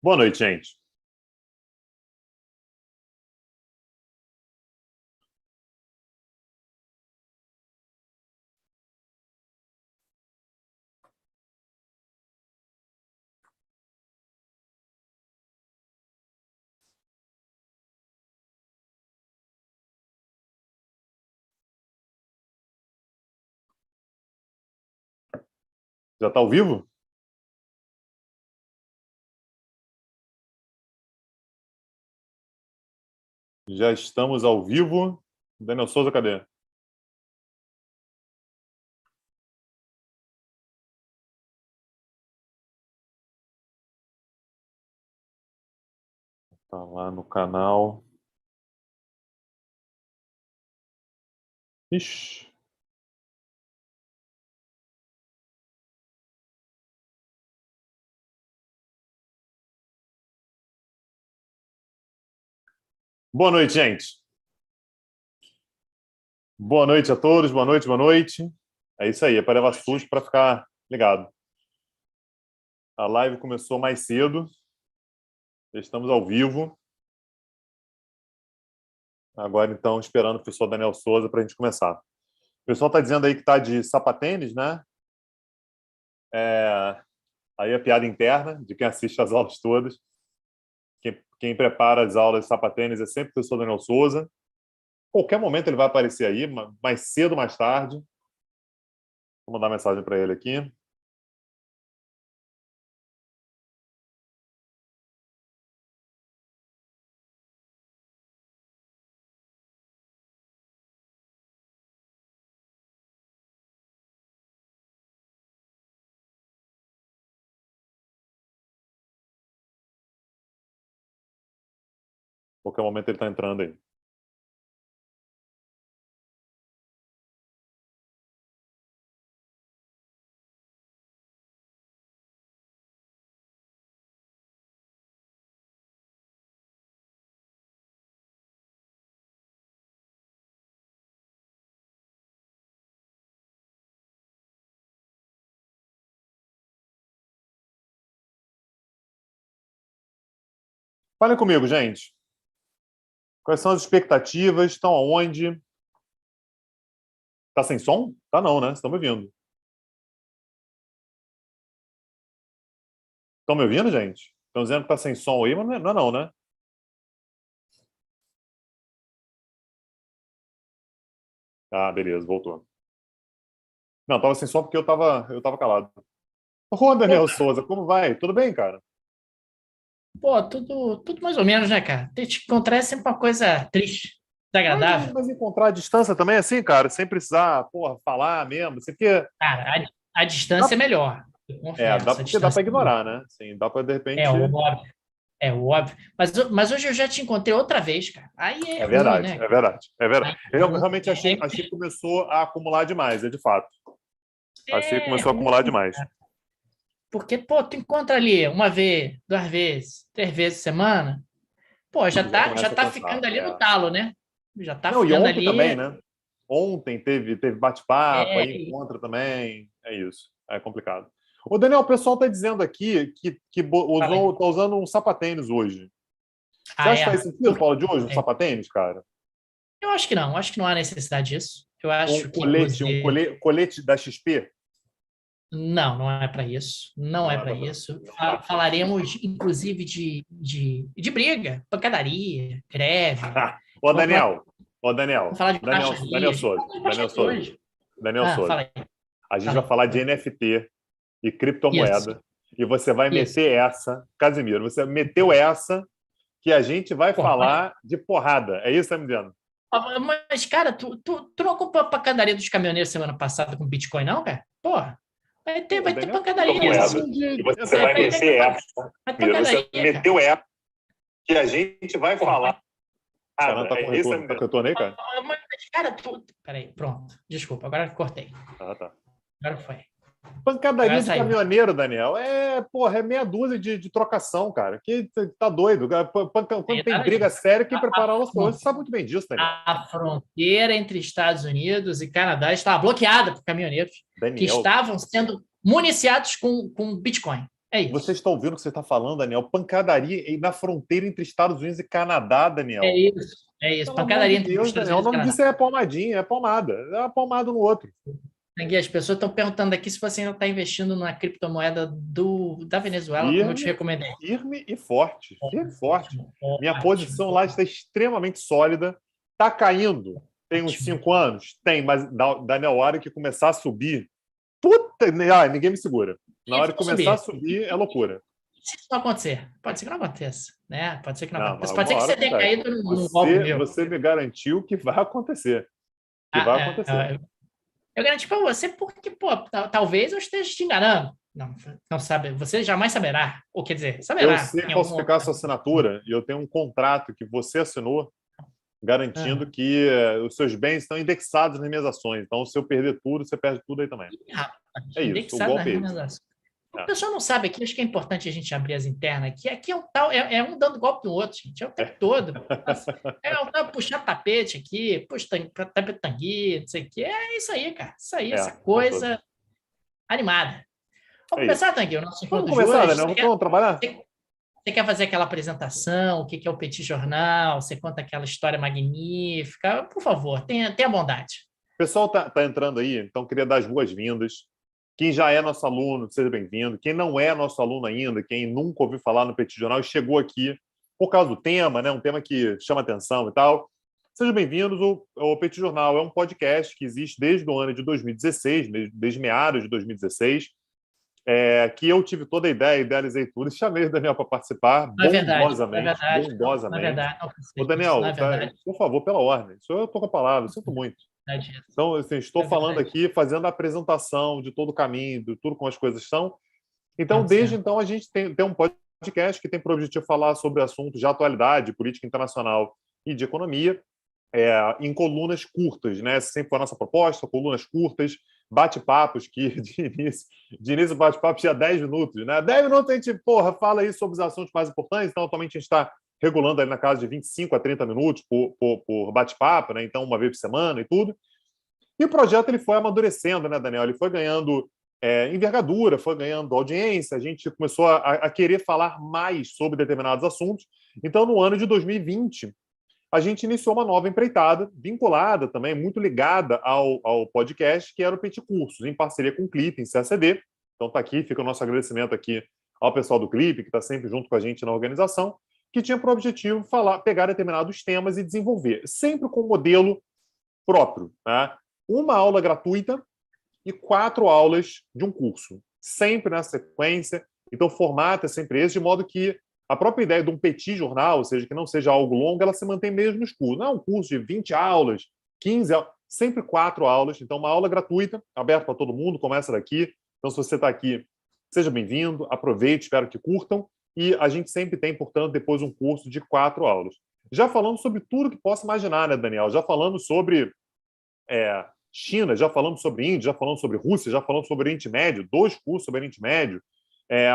Boa noite, gente. Já está ao vivo? Já estamos ao vivo. Daniel Souza, cadê? Tá lá no canal. Ixi. Boa noite, gente. Boa noite a todos. Boa noite, boa noite. É isso aí, é para levar susto para ficar ligado. A live começou mais cedo. Estamos ao vivo. Agora, então, esperando o professor Daniel Souza para a gente começar. O pessoal está dizendo aí que está de sapatênis, né? Aí a piada interna de quem assiste as aulas todas. Quem prepara as aulas de sapatênis é sempre o professor Daniel Souza. Qualquer momento ele vai aparecer aí, mais cedo, mais tarde. Vou mandar mensagem para ele aqui. Qualquer momento ele está entrando aí. Falem comigo, gente. Quais são as expectativas? Estão aonde? Tá sem som? Tá não, né? Vocês estão me ouvindo. Estão me ouvindo, gente? Estão dizendo que tá sem som aí, mas não é não, né? Ah, beleza, voltou. Não, tava sem som porque eu tava calado. Ô, Pô, Daniel Souza, como vai? Tudo bem, cara? pô, tudo mais ou menos, né, cara? Te encontrar é sempre uma coisa triste, Mas, desagradável. mas encontrar a distância também é assim, cara, sem precisar, porra, falar mesmo. Assim, porque Cara, a distância dá, é melhor, eu confesso, a porque dá para distância é melhor. ignorar, né? Assim, dá para, de É repente. óbvio, é óbvio. Mas hoje eu já te encontrei outra vez, cara. Aí é É ruim, verdade, né? é verdade, é verdade. Aí é Eu ruim, realmente achei que começou a acumular demais, é de fato. Achei que é começou a ruim, acumular demais. cara. Porque, pô, tu encontra ali uma vez, duas vezes, três vezes por semana, pô, já Já tá, já começa a tá cansar. ficando ali no É. talo, né? Já tá Não, e ficando ontem também, ali. né? Ontem teve bate-papo, É, aí encontra também. É isso. É complicado. O Daniel, o pessoal está dizendo aqui que fala aí. tá usando um sapatênis hoje. Você Ah, acha que faz é? sentido, Paulo, de hoje, um É. sapatênis, cara? Eu acho que não há necessidade disso. Eu Um acho que, colete, inclusive, colete da XP? não é para isso. Não Não é é para para. isso. Tá. Falaremos, inclusive, de briga, pancadaria, greve. Ô, Vamos falar, Daniel. Ô, Daniel. vamos falar de Daniel baixarias. Souza. Vamos falar de Daniel baixaria Souza. hoje. Daniel Souza. Fala aí. A gente Fala vai aí. falar de NFT e Isso, criptomoeda. E você vai isso. meter essa, Casimiro, você meteu essa que a gente vai Pô, falar de porrada. É isso que você está me dizendo? mas, cara, tu não comprou a pancadaria dos caminhoneiros semana passada com Bitcoin, não, cara? Porra, Pô, o vai ter Daniel tá falando pancadaria. assim de. E você vai Vai ter, meter essa, vai ter Casimiro, você pancadaria, cara. meteu essa que a gente vai Porra, falar. O cara não tá com é isso. retorno, tá com retorno aí, cara? Mas, cara, peraí, pronto. Desculpa, agora cortei. Ah, tá. Agora foi. Agora Pancadaria de saiu. caminhoneiro, Daniel. Porra, é meia dúzia de trocação, cara. Que tá doido. Quando É tem nada briga disso. séria, quem A, prepara a aula hoje, fron- você sabe muito bem disso, Daniel. a fronteira entre Estados Unidos e Canadá estava bloqueada por caminhoneiros que Daniel, estavam sendo municiados com Bitcoin. É isso. Vocês estão ouvindo o que você está falando, Daniel? Pancadaria na fronteira entre Estados Unidos e Canadá, É Daniel. isso. É isso. Pelo amor Pancadaria de entre os Deus, Estados Daniel. O Unidos e nome Canadá. disso é palmadinha, é palmada. É uma palmada no outro. Gui, as pessoas estão perguntando aqui se você ainda está investindo na criptomoeda da Venezuela, como eu te Firme, recomendei. firme e forte. Firme e forte. Ótimo, Minha ótimo, posição lá está extremamente sólida. Está caindo. Tem uns ótimo. 5 anos? Tem, mas Daniel, a hora que começar a subir, puta, ninguém me segura. Na E hora que vou começar a subir. subir, é loucura. Se isso não acontecer, pode ser que não aconteça, né? Pode ser que não Não, mas aconteça. Pode ser uma que hora você tenha acontece. caído num golpe Você, meu. você me garantiu que vai acontecer. Que vai Ah, acontecer. eu garanti para você porque, pô, talvez eu esteja te enganando. Não, não sabe. Você jamais saberá. Ou quer dizer, Eu saberá sei em algum falsificar a momento. sua assinatura e eu tenho um contrato que você assinou garantindo Ah, que os seus bens estão indexados nas minhas ações. Então, se eu perder tudo, você perde tudo aí também. rapaz, É isso. O indexado nas golpe é minhas esse. ações. O É. pessoal não sabe aqui, acho que é importante a gente abrir as internas aqui. Aqui é um tal, é um dando golpe no outro, gente. É o tempo todo. Nossa, é o tal puxar tapete aqui, puxa tapete tangui, não sei o quê. É isso aí, cara. Isso aí, É, essa o tempo todo. coisa animada. Vamos É isso. começar, Tanguy, o nosso Vamos encontro de começar, hoje. Daniel? Vamos trabalhar? Você quer fazer aquela apresentação? O que é o Petit Jornal? Você conta aquela história magnífica? Por favor, tenha bondade. O pessoal tá entrando aí, então queria dar as boas-vindas. Quem já é nosso aluno, seja bem-vindo. Quem não é nosso aluno ainda, quem nunca ouviu falar no Petit Jornal e chegou aqui por causa do tema, né, um tema que chama atenção e tal, sejam bem-vindos. O Petit Jornal é um podcast que existe desde o ano de 2016, desde meados de 2016, que eu tive toda a ideia, idealizei tudo e chamei o Daniel para participar Não é verdade, não é bondosamente, verdade, não é bondosamente. verdade, não Ô, pensei nisso, não Daniel, é verdade, por favor, pela ordem. Isso eu estou com a palavra, sinto muito. não é verdade, Então, assim, estou não é falando verdade. aqui, fazendo a apresentação de todo o caminho, de tudo como as coisas são. Então, Tá desde certo. então, a gente tem um podcast que tem por objetivo falar sobre assuntos de atualidade, política internacional e de economia, em colunas curtas, né? Essa sempre foi a nossa proposta, colunas curtas, bate-papos que de início o bate-papo tinha 10 minutos, né? 10 minutos a gente, fala aí sobre os assuntos mais importantes, então atualmente a gente está regulando ali na casa de 25 a 30 minutos por bate-papo, né? Então, uma vez por semana e tudo. E o projeto ele foi amadurecendo, né, Daniel? Ele foi ganhando envergadura, foi ganhando audiência, a gente começou a querer falar mais sobre determinados assuntos. Então, no ano de 2020, a gente iniciou uma nova empreitada, vinculada também, muito ligada ao podcast, que era o Petit Cursos, em parceria com o Clipe, em CACD. Então, está aqui, fica o nosso agradecimento aqui ao pessoal do Clipe, que está sempre junto com a gente na organização, que tinha por objetivo pegar determinados temas e desenvolver, sempre com um modelo próprio, né? Uma aula gratuita e 4 aulas de um curso, sempre na sequência. Então, o formato é sempre esse, de modo que a própria ideia de um petit jornal, ou seja, que não seja algo longo, ela se mantém mesmo nos cursos. Não é um curso de 20 aulas, 15 aulas, sempre 4 aulas. Então, uma aula gratuita, aberta para todo mundo, começa daqui. Então, se você está aqui, seja bem-vindo, aproveite, espero que curtam. E a gente sempre tem, portanto, depois um curso de 4 aulas. Já falando sobre tudo que possa imaginar, né, Daniel? Já falamos sobre China, já falamos sobre Índia, já falamos sobre Rússia, já falamos sobre Oriente Médio, 2 cursos sobre Oriente Médio,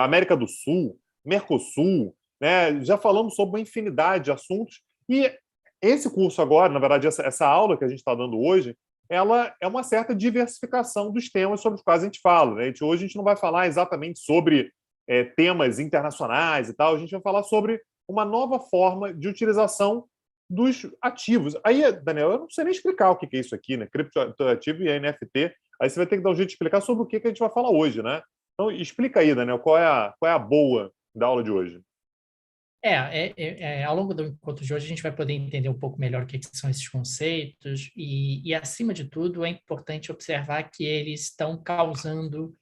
América do Sul, Mercosul, né? Já falamos sobre uma infinidade de assuntos. E esse curso agora, na verdade, essa aula que a gente está dando hoje, ela é uma certa diversificação dos temas sobre os quais a gente fala. Né? Hoje a gente não vai falar exatamente sobre temas internacionais e tal, a gente vai falar sobre uma nova forma de utilização dos ativos. Aí, Daniel, eu não sei nem explicar o que é isso aqui, né? Criptoativo e NFT. Aí você vai ter que dar um jeito de explicar sobre o que a gente vai falar hoje, né? Então, explica aí, Daniel, qual é a boa da aula de hoje? Ao longo do encontro de hoje, a gente vai poder entender um pouco melhor o que são esses conceitos e, acima de tudo, é importante observar que eles estão causando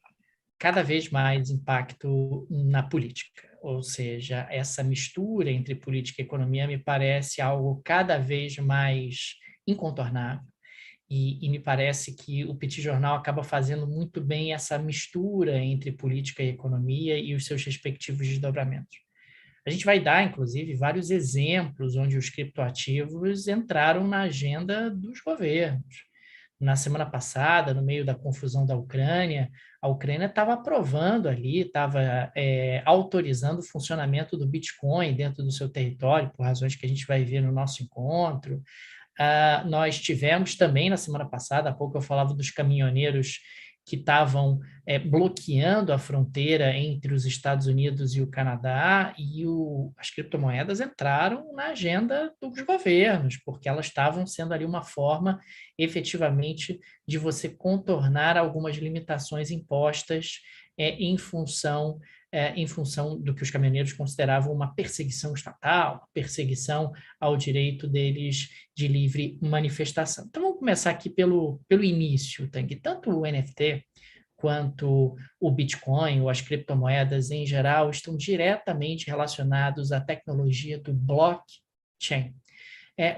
cada vez mais impacto na política. Ou seja, essa mistura entre política e economia me parece algo cada vez mais incontornável. E me parece que o Petit Jornal acaba fazendo muito bem essa mistura entre política e economia e os seus respectivos desdobramentos. A gente vai dar, inclusive, vários exemplos onde os criptoativos entraram na agenda dos governos. Na semana passada, no meio da confusão da Ucrânia, a Ucrânia estava aprovando ali, estava autorizando o funcionamento do Bitcoin dentro do seu território, por razões que a gente vai ver no nosso encontro. Nós tivemos também, na semana passada, há pouco eu falava dos caminhoneiros que estavam bloqueando a fronteira entre os Estados Unidos e o Canadá, e as criptomoedas entraram na agenda dos governos, porque elas estavam sendo ali uma forma, efetivamente, de você contornar algumas limitações impostas em função do que os caminhoneiros consideravam uma perseguição estatal, uma perseguição ao direito deles de livre manifestação. Então, vamos começar aqui pelo início, Tang. Tanto o NFT quanto o Bitcoin ou as criptomoedas em geral estão diretamente relacionados à tecnologia do blockchain.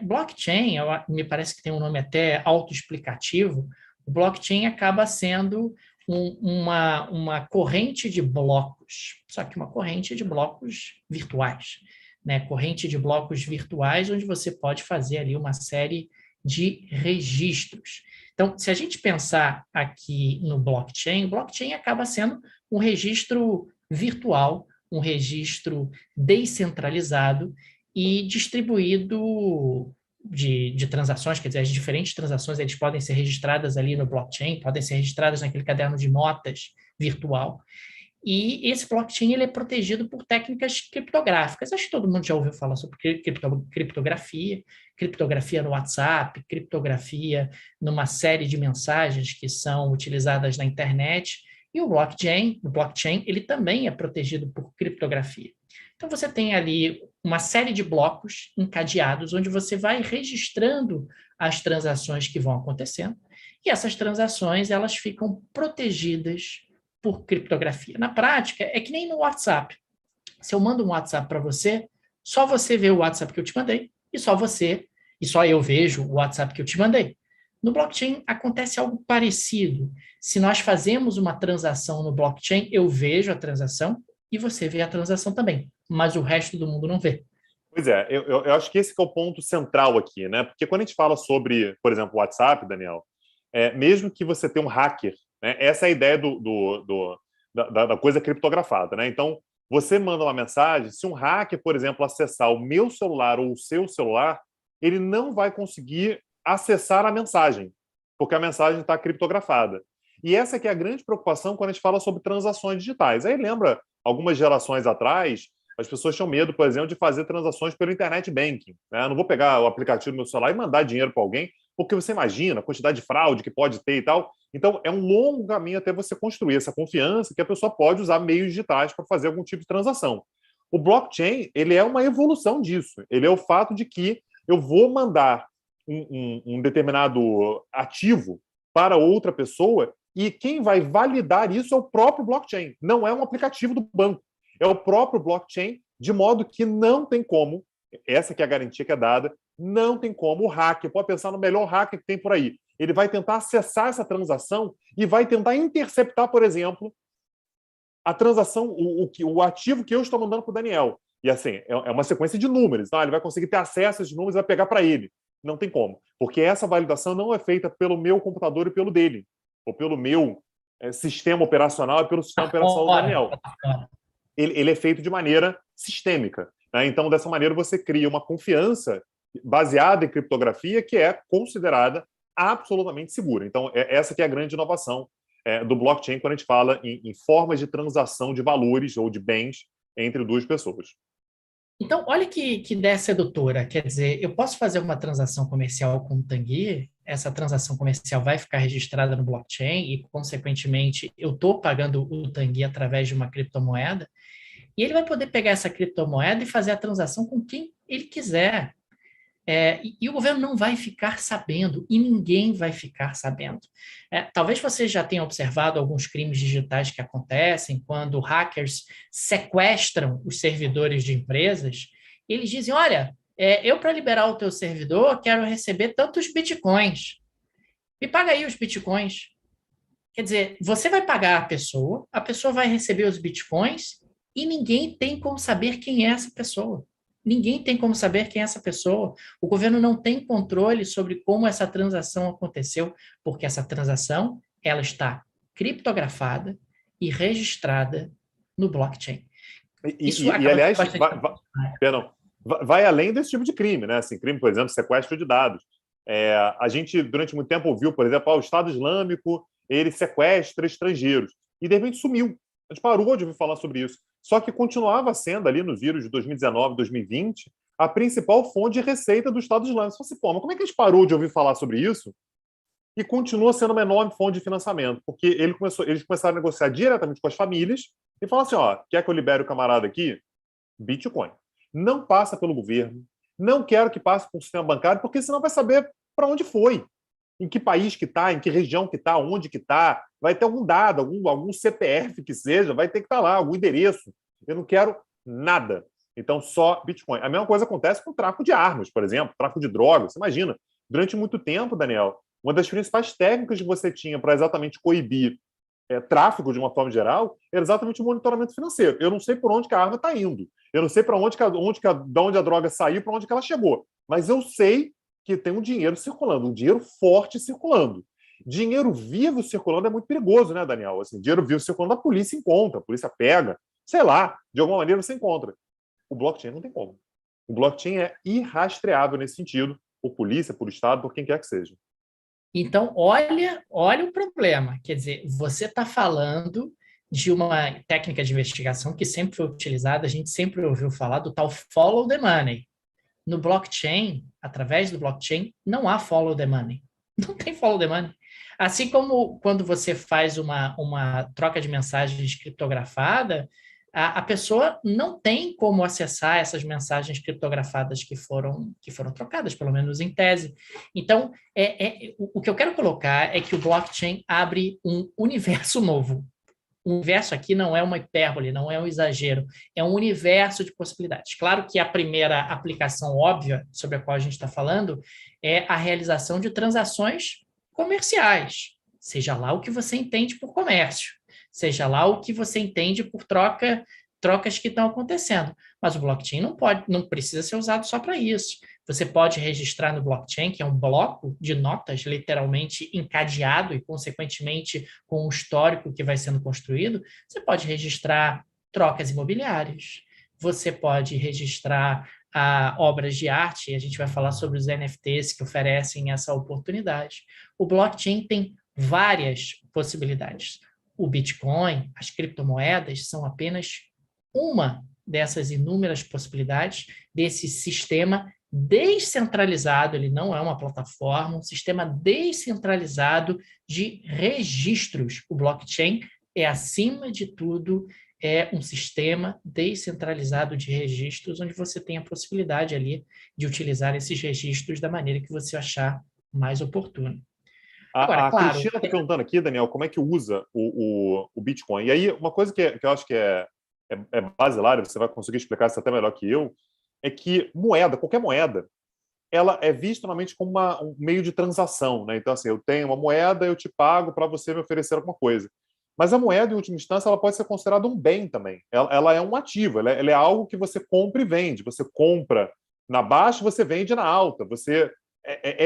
Blockchain, me parece que tem um nome até autoexplicativo. O blockchain acaba sendo uma corrente de blocos, só que uma corrente de blocos virtuais, né? Corrente de blocos virtuais onde você pode fazer ali uma série de registros. Então, se a gente pensar aqui no blockchain, o blockchain acaba sendo um registro virtual, um registro descentralizado e distribuído de transações, quer dizer, as diferentes transações eles podem ser registradas ali no blockchain, podem ser registradas naquele caderno de notas virtual. E esse blockchain ele é protegido por técnicas criptográficas. Acho que todo mundo já ouviu falar sobre criptografia no WhatsApp, criptografia numa série de mensagens que são utilizadas na internet. E o blockchain ele também é protegido por criptografia. Então, você tem ali uma série de blocos encadeados, onde você vai registrando as transações que vão acontecendo, e essas transações elas ficam protegidas por criptografia. Na prática, é que nem no WhatsApp. Se eu mando um WhatsApp para você, só você vê o WhatsApp que eu te mandei, e só eu vejo o WhatsApp que eu te mandei. No blockchain acontece algo parecido. Se nós fazemos uma transação no blockchain, eu vejo a transação e você vê a transação também, mas o resto do mundo não vê. Pois é, eu acho que esse que é o ponto central aqui, né? Porque quando a gente fala sobre, por exemplo, o WhatsApp, Daniel, mesmo que você tenha um hacker, né? Essa é a ideia da coisa criptografada, né? Então, você manda uma mensagem, se um hacker, por exemplo, acessar o meu celular ou o seu celular, ele não vai conseguir acessar a mensagem, porque a mensagem está criptografada. E essa que é a grande preocupação quando a gente fala sobre transações digitais. Aí lembra, algumas gerações atrás, as pessoas tinham medo, por exemplo, de fazer transações pelo internet banking, né? Eu não vou pegar o aplicativo do meu celular e mandar dinheiro para alguém, porque você imagina a quantidade de fraude que pode ter e tal. Então, é um longo caminho até você construir essa confiança que a pessoa pode usar meios digitais para fazer algum tipo de transação. O blockchain, ele é uma evolução disso. Ele é o fato de que eu vou mandar um determinado ativo para outra pessoa e quem vai validar isso é o próprio blockchain. Não é um aplicativo do banco. É o próprio blockchain, de modo que não tem como, essa que é a garantia que é dada, não tem como o hacker, pode pensar no melhor hacker que tem por aí, ele vai tentar acessar essa transação e vai tentar interceptar, por exemplo, a transação, o ativo que eu estou mandando para o Daniel. E assim, é uma sequência de números, tá? Ele vai conseguir ter acesso a esses números e vai pegar para ele. Não tem como, porque essa validação não é feita pelo meu computador e pelo dele, ou pelo meu sistema operacional e pelo sistema operacional do Daniel. Ele é feito de maneira sistêmica, né? Então, dessa maneira, você cria uma confiança baseada em criptografia que é considerada absolutamente segura. Então, essa que é a grande inovação do blockchain quando a gente fala em formas de transação de valores ou de bens entre duas pessoas. Então, olha que ideia sedutora. Quer dizer, eu posso fazer uma transação comercial com o Tanguy, essa transação comercial vai ficar registrada no blockchain e, consequentemente, eu estou pagando o Tanguy através de uma criptomoeda, e ele vai poder pegar essa criptomoeda e fazer a transação com quem ele quiser. E o governo não vai ficar sabendo, e ninguém vai ficar sabendo. Talvez você já tenha observado alguns crimes digitais que acontecem quando hackers sequestram os servidores de empresas. Eles dizem, olha, eu para liberar o teu servidor quero receber tantos bitcoins. Me paga aí os bitcoins. Quer dizer, você vai pagar a pessoa vai receber os bitcoins e ninguém tem como saber quem é essa pessoa. Ninguém tem como saber quem é essa pessoa. O governo não tem controle sobre como essa transação aconteceu, porque essa transação ela está criptografada e registrada no blockchain. Isso aliás, vai além desse tipo de crime, né? Assim, crime, por exemplo, sequestro de dados. A gente, durante muito tempo, ouviu, por exemplo, o Estado Islâmico ele sequestra estrangeiros. E, de repente, sumiu. A gente parou de ouvir falar sobre isso. Só que continuava sendo, ali no vírus de 2019, 2020, a principal fonte de receita do Estado Islâmico. Você fala assim, pô, mas como é que a gente parou de ouvir falar sobre isso e continua sendo uma enorme fonte de financiamento? Porque eles começaram a negociar diretamente com as famílias e falaram assim, ó, quer que eu libere o camarada aqui? Bitcoin. Não passa pelo governo, não quero que passe por um sistema bancário, porque senão vai saber para onde foi, em que país que está, em que região que está, onde que está, vai ter algum dado, algum CPF que seja, vai ter que estar lá, algum endereço. Eu não quero nada. Então, só Bitcoin. A mesma coisa acontece com o tráfico de armas, por exemplo, tráfico de drogas. Você imagina, durante muito tempo, Daniel, uma das principais técnicas que você tinha para exatamente coibir tráfico de uma forma geral era exatamente o monitoramento financeiro. Eu não sei por onde que a arma está indo. Eu não sei para de onde a droga saiu, para onde que ela chegou. Mas eu sei que tem um dinheiro circulando, um dinheiro forte circulando. Dinheiro vivo circulando é muito perigoso, né, Daniel? Assim, dinheiro vivo circulando, a polícia encontra, a polícia pega, sei lá, de alguma maneira você encontra. O blockchain não tem como. O blockchain é irrastreável nesse sentido, por polícia, por Estado, por quem quer que seja. Então, olha o problema. Quer dizer, você está falando de uma técnica de investigação que sempre foi utilizada, a gente sempre ouviu falar do tal follow the money. No blockchain, através do blockchain, não há follow the money. Não tem follow the money. Assim como quando você faz uma troca de mensagens criptografada, a pessoa não tem como acessar essas mensagens criptografadas que foram trocadas, pelo menos em tese. Então, o que eu quero colocar é que o blockchain abre um universo novo. O universo aqui não é uma hipérbole, não é um exagero, é um universo de possibilidades. Claro que a primeira aplicação óbvia sobre a qual a gente está falando é a realização de transações comerciais, seja lá o que você entende por comércio, seja lá o que você entende por trocas que estão acontecendo. Mas o blockchain não precisa ser usado só para isso. Você pode registrar no blockchain, que é um bloco de notas literalmente encadeado e, consequentemente, com o histórico que vai sendo construído, você pode registrar trocas imobiliárias, você pode registrar obras de arte, e a gente vai falar sobre os NFTs que oferecem essa oportunidade. O blockchain tem várias possibilidades. O Bitcoin, as criptomoedas, são apenas uma dessas inúmeras possibilidades desse sistema descentralizado, ele não é uma plataforma, um sistema descentralizado de registros. O blockchain é, acima de tudo, um sistema descentralizado de registros, onde você tem a possibilidade ali de utilizar esses registros da maneira que você achar mais oportuno. Agora, A claro... Cristina está perguntando aqui, Daniel, como é que usa o Bitcoin. E aí, uma coisa que eu acho que é basilar, você vai conseguir explicar isso até melhor que eu, é que qualquer moeda, ela é vista normalmente como um meio de transação, né? Então, assim, eu tenho uma moeda, eu te pago para você me oferecer alguma coisa. Mas a moeda, em última instância, ela pode ser considerada um bem também. Ela é um ativo, ela é algo que você compra e vende. Você compra na baixa, você vende na alta. Você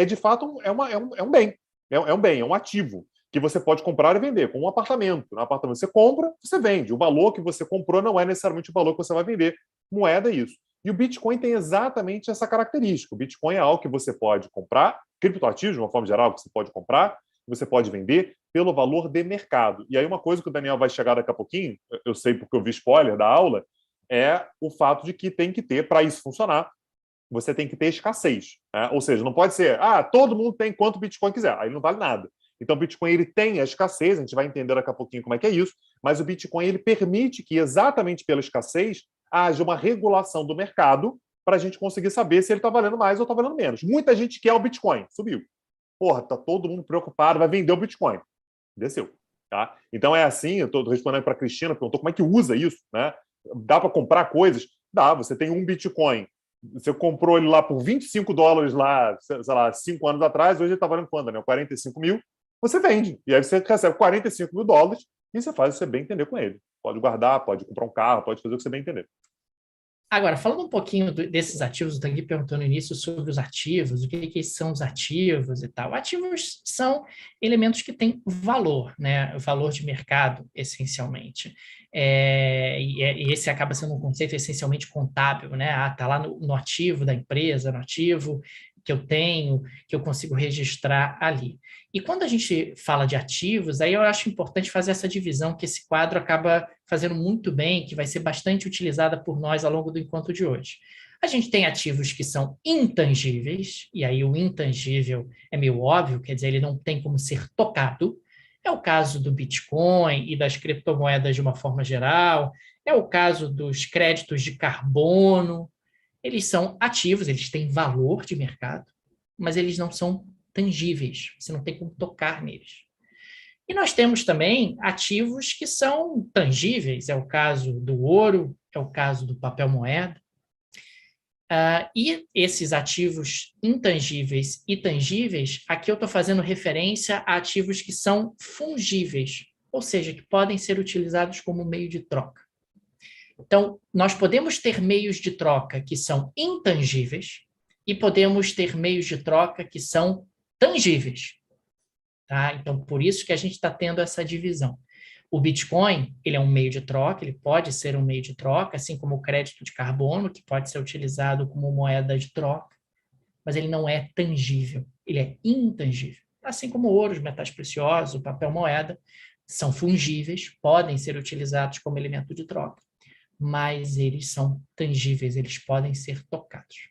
de fato é um bem. É um bem, é um ativo que você pode comprar e vender, como um apartamento. No apartamento você compra, você vende. O valor que você comprou não é necessariamente o valor que você vai vender. Moeda é isso. E o Bitcoin tem exatamente essa característica. O Bitcoin é algo que você pode comprar, criptoativos, de uma forma geral, que você pode comprar, você pode vender pelo valor de mercado. E aí uma coisa que o Daniel vai chegar daqui a pouquinho, eu sei porque eu vi spoiler da aula, é o fato de que tem que ter, para isso funcionar, você tem que ter escassez. Né? Ou seja, não pode ser, todo mundo tem quanto Bitcoin quiser, aí não vale nada. Então, o Bitcoin ele tem a escassez, a gente vai entender daqui a pouquinho como é que é isso, mas o Bitcoin ele permite que, exatamente pela escassez, haja uma regulação do mercado para a gente conseguir saber se ele está valendo mais ou está valendo menos. Muita gente quer o Bitcoin, subiu. Porra, tá todo mundo preocupado, vai vender o Bitcoin. Desceu. Tá? Então é assim, eu estou respondendo para a Cristina, perguntou como é que usa isso, né? Dá para comprar coisas? Dá, você tem um Bitcoin, você comprou ele lá por $25 lá, sei lá, 5 anos atrás, hoje ele está valendo quanto, né? 45 mil, você vende. E aí você recebe $45 mil e você faz o que você bem entender com ele. Pode guardar, pode comprar um carro, pode fazer o que você bem entender. Agora, falando um pouquinho desses ativos, eu aqui perguntando no início sobre os ativos, o que são os ativos e tal. Ativos são elementos que têm valor, né? Valor de mercado, essencialmente. E esse acaba sendo um conceito essencialmente contábil, né? Tá lá no ativo da empresa, no ativo que eu tenho, que eu consigo registrar ali. E quando a gente fala de ativos, aí eu acho importante fazer essa divisão que esse quadro acaba fazendo muito bem, que vai ser bastante utilizada por nós ao longo do encontro de hoje. A gente tem ativos que são intangíveis, e aí o intangível é meio óbvio, quer dizer, ele não tem como ser tocado. É o caso do Bitcoin e das criptomoedas de uma forma geral, é o caso dos créditos de carbono. Eles são ativos, eles têm valor de mercado, mas eles não são tangíveis, você não tem como tocar neles. E nós temos também ativos que são tangíveis, é o caso do ouro, é o caso do papel moeda. E esses ativos intangíveis e tangíveis, aqui eu estou fazendo referência a ativos que são fungíveis, ou seja, que podem ser utilizados como meio de troca. Então, nós podemos ter meios de troca que são intangíveis e podemos ter meios de troca que são tangíveis. Tá? Então, por isso que a gente está tendo essa divisão. O Bitcoin, ele é um meio de troca, ele pode ser um meio de troca, assim como o crédito de carbono, que pode ser utilizado como moeda de troca, mas ele não é tangível, ele é intangível. Assim como o ouro, os metais preciosos, o papel moeda, são fungíveis, podem ser utilizados como elemento de troca, mas eles são tangíveis, eles podem ser tocados.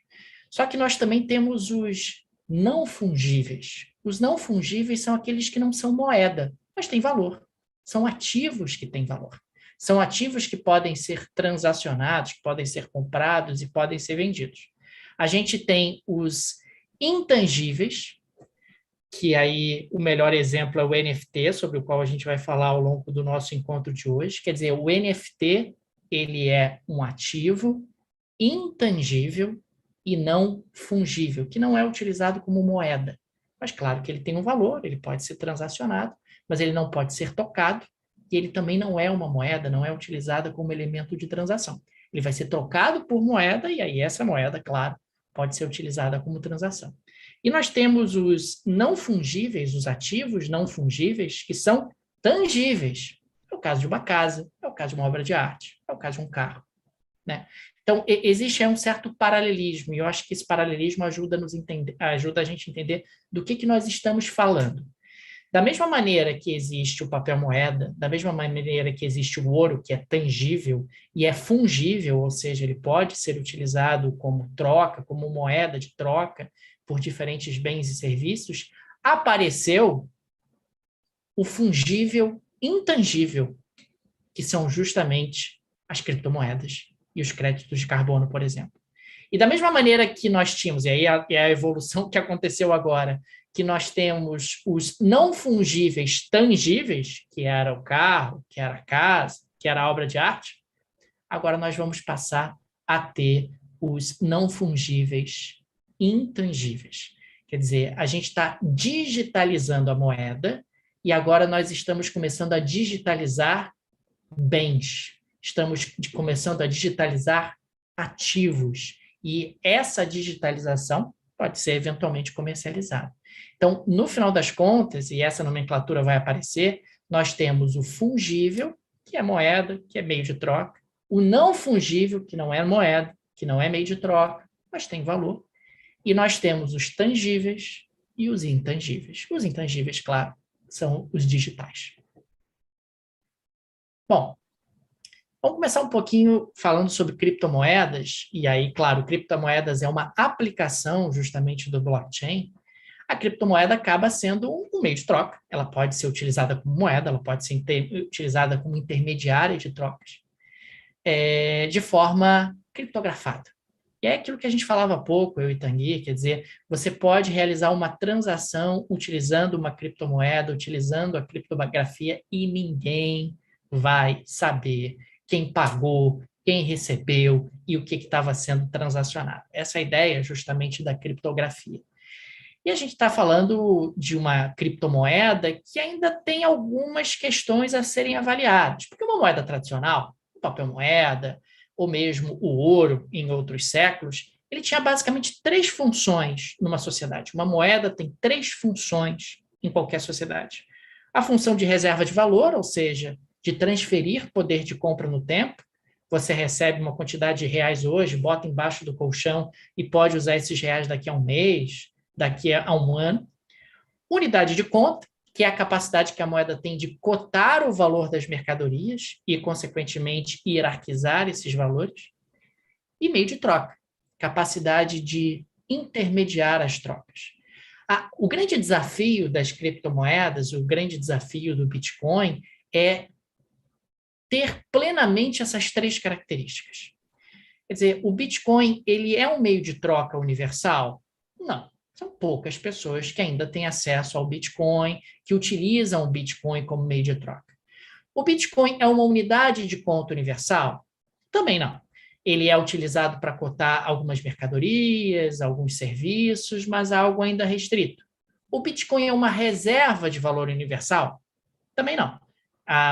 Só que nós também temos os não fungíveis. Os não fungíveis são aqueles que não são moeda, mas têm valor. São ativos que têm valor. São ativos que podem ser transacionados, que podem ser comprados e podem ser vendidos. A gente tem os intangíveis, que aí o melhor exemplo é o NFT, sobre o qual a gente vai falar ao longo do nosso encontro de hoje. Quer dizer, o NFT, ele é um ativo intangível e não fungível, que não é utilizado como moeda. Mas claro que ele tem um valor, ele pode ser transacionado, mas ele não pode ser tocado, e ele também não é uma moeda, não é utilizada como elemento de transação. Ele vai ser trocado por moeda, e aí essa moeda, claro, pode ser utilizada como transação. E nós temos os não fungíveis, os ativos não fungíveis, que são tangíveis. É o caso de uma casa, é o caso de uma obra de arte, é o caso de um carro, né? Então, existe um certo paralelismo, e eu acho que esse paralelismo ajuda a gente a entender do que nós estamos falando. Da mesma maneira que existe o papel moeda, da mesma maneira que existe o ouro, que é tangível e é fungível, ou seja, ele pode ser utilizado como troca, como moeda de troca por diferentes bens e serviços, apareceu o fungível intangível, que são justamente as criptomoedas e os créditos de carbono, por exemplo. E da mesma maneira que nós tínhamos, e aí é a evolução que aconteceu agora, que nós temos os não fungíveis tangíveis, que era o carro, que era a casa, que era a obra de arte, agora nós vamos passar a ter os não fungíveis intangíveis. Quer dizer, a gente está digitalizando a moeda e agora nós estamos começando a digitalizar bens. Estamos começando a digitalizar ativos. E essa digitalização pode ser eventualmente comercializada. Então, no final das contas, e essa nomenclatura vai aparecer, nós temos o fungível, que é moeda, que é meio de troca, o não fungível, que não é moeda, que não é meio de troca, mas tem valor, e nós temos os tangíveis e os intangíveis. Os intangíveis, claro, são os digitais. Bom, vamos começar um pouquinho falando sobre criptomoedas, e aí, claro, criptomoedas é uma aplicação justamente do blockchain. A criptomoeda acaba sendo um meio de troca. Ela pode ser utilizada como moeda, ela pode ser utilizada como intermediária de trocas, de forma criptografada. E é aquilo que a gente falava há pouco, eu e Tanguy, quer dizer, você pode realizar uma transação utilizando uma criptomoeda, utilizando a criptografia, e ninguém vai saber quem pagou, quem recebeu e o que estava sendo transacionado. Essa é a ideia justamente da criptografia. E a gente está falando de uma criptomoeda que ainda tem algumas questões a serem avaliadas, porque uma moeda tradicional, o papel moeda, ou mesmo o ouro em outros séculos, ele tinha basicamente 3 funções numa sociedade. Uma moeda tem 3 funções em qualquer sociedade. A função de reserva de valor, ou seja, de transferir poder de compra no tempo, você recebe uma quantidade de reais hoje, bota embaixo do colchão e pode usar esses reais daqui a um mês, daqui a um ano. Unidade de conta, que é a capacidade que a moeda tem de cotar o valor das mercadorias e, consequentemente, hierarquizar esses valores. E meio de troca, capacidade de intermediar as trocas. O grande desafio das criptomoedas, o grande desafio do Bitcoin é ter plenamente essas três características. Quer dizer, o Bitcoin, ele é um meio de troca universal? Não. São poucas pessoas que ainda têm acesso ao Bitcoin, que utilizam o Bitcoin como meio de troca. O Bitcoin é uma unidade de conta universal? Também não. Ele é utilizado para cotar algumas mercadorias, alguns serviços, mas algo ainda restrito. O Bitcoin é uma reserva de valor universal? Também não.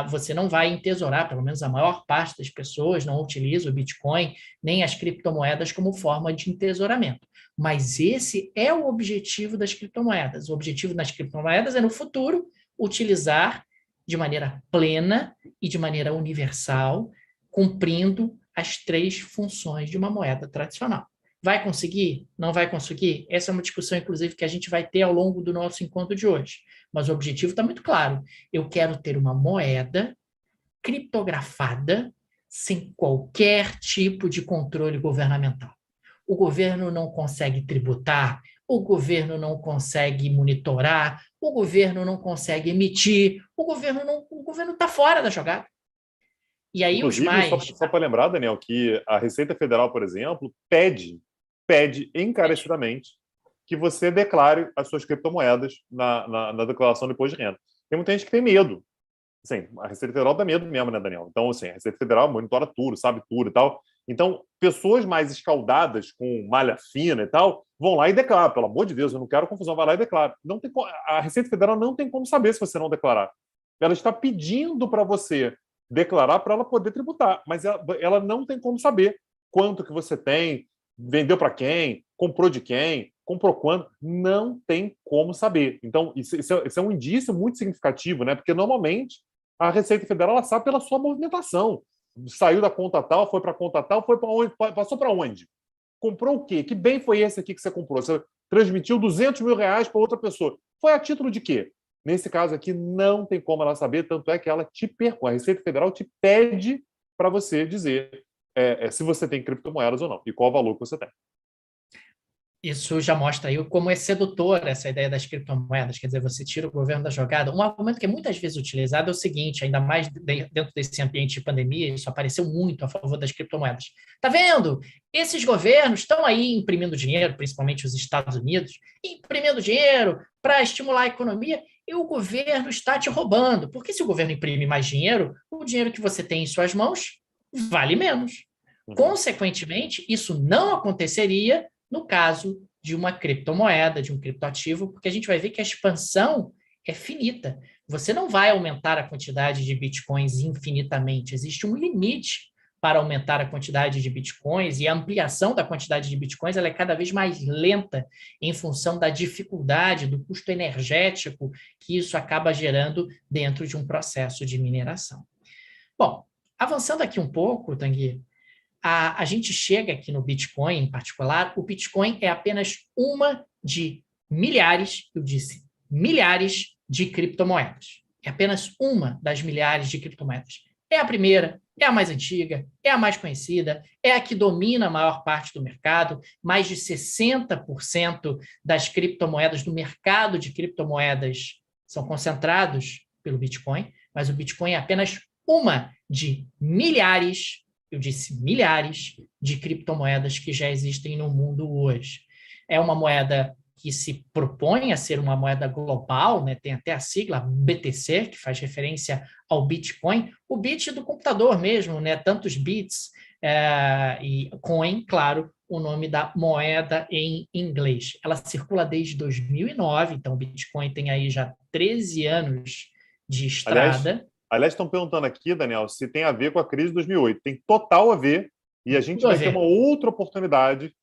Você não vai entesourar, pelo menos a maior parte das pessoas não utiliza o Bitcoin nem as criptomoedas como forma de entesouramento. Mas esse é o objetivo das criptomoedas. O objetivo das criptomoedas é, no futuro, utilizar de maneira plena e de maneira universal, cumprindo as três funções de uma moeda tradicional. Vai conseguir? Não vai conseguir? Essa é uma discussão, inclusive, que a gente vai ter ao longo do nosso encontro de hoje. Mas o objetivo está muito claro. Eu quero ter uma moeda criptografada sem qualquer tipo de controle governamental. O governo não consegue tributar, o governo não consegue monitorar, o governo não consegue emitir, o governo está fora da jogada. E aí os Inclusive, mais... só para lembrar, Daniel, que a Receita Federal, por exemplo, pede encarecidamente que você declare as suas criptomoedas na declaração do imposto de renda. Tem muita gente que tem medo. Assim, a Receita Federal dá medo mesmo, né, Daniel? Então, assim, a Receita Federal monitora tudo, sabe tudo e tal. Então, pessoas mais escaldadas, com malha fina e tal, vão lá e declaram. Pelo amor de Deus, eu não quero confusão, vai lá e declara. Não tem, a Receita Federal não tem como saber se você não declarar. Ela está pedindo para você declarar para ela poder tributar, mas ela não tem como saber quanto que você tem, vendeu para quem, comprou de quem, comprou quando, não tem como saber. Então, isso é um indício muito significativo, né? Porque normalmente a Receita Federal ela sabe pela sua movimentação. Saiu da conta tal, foi para a conta tal, foi para onde? Passou para onde? Comprou o quê? Que bem foi esse aqui que você comprou? Você transmitiu R$ 200.000 para outra pessoa. Foi a título de quê? Nesse caso aqui, não tem como ela saber, tanto é que ela te pergunta. A Receita Federal te pede para você dizer se você tem criptomoedas ou não, e qual o valor que você tem. Isso já mostra aí como é sedutora essa ideia das criptomoedas, quer dizer, você tira o governo da jogada. Um argumento que é muitas vezes utilizado é o seguinte, ainda mais dentro desse ambiente de pandemia, isso apareceu muito a favor das criptomoedas. Tá vendo? Esses governos estão aí imprimindo dinheiro, principalmente os Estados Unidos, imprimindo dinheiro para estimular a economia, e o governo está te roubando. Porque se o governo imprime mais dinheiro, o dinheiro que você tem em suas mãos vale menos. Consequentemente, isso não aconteceria no caso de uma criptomoeda, de um criptoativo, porque a gente vai ver que a expansão é finita. Você não vai aumentar a quantidade de bitcoins infinitamente. Existe um limite para aumentar a quantidade de bitcoins e a ampliação da quantidade de bitcoins ela é cada vez mais lenta em função da dificuldade, do custo energético que isso acaba gerando dentro de um processo de mineração. Bom, avançando aqui um pouco, Tanguy, a gente chega aqui no Bitcoin em particular, o Bitcoin é apenas uma de milhares, eu disse, milhares de criptomoedas. É apenas uma das milhares de criptomoedas. É a primeira, é a mais antiga, é a mais conhecida, é a que domina a maior parte do mercado. Mais de 60% das criptomoedas do mercado de criptomoedas são concentrados pelo Bitcoin, mas o Bitcoin é apenas uma de milhares, eu disse milhares, de criptomoedas que já existem no mundo hoje. É uma moeda que se propõe a ser uma moeda global, né? Tem até a sigla BTC, que faz referência ao Bitcoin, o bit do computador mesmo, né? Tantos bits, e coin, claro, o nome da moeda em inglês. Ela circula desde 2009, então o Bitcoin tem aí já 13 anos de estrada. Aliás, estão perguntando aqui, Daniel, se tem a ver com a crise de 2008. Tem total a ver e a gente Tudo a vai ter ver. uma outra oportunidade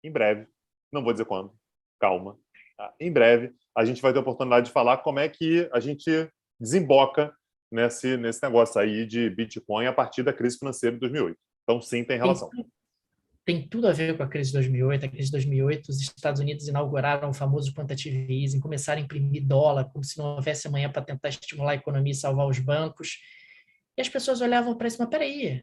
em breve. Não vou dizer quando. Calma. Tá? Em breve, a gente vai ter a oportunidade de falar como é que a gente desemboca nesse negócio aí de Bitcoin a partir da crise financeira de 2008. Então, sim, tem relação. Tem tudo a ver com a crise de 2008. A crise de 2008, os Estados Unidos inauguraram o famoso quantitative easing, começaram a imprimir dólar como se não houvesse amanhã para tentar estimular a economia e salvar os bancos. E as pessoas olhavam para isso, mas peraí,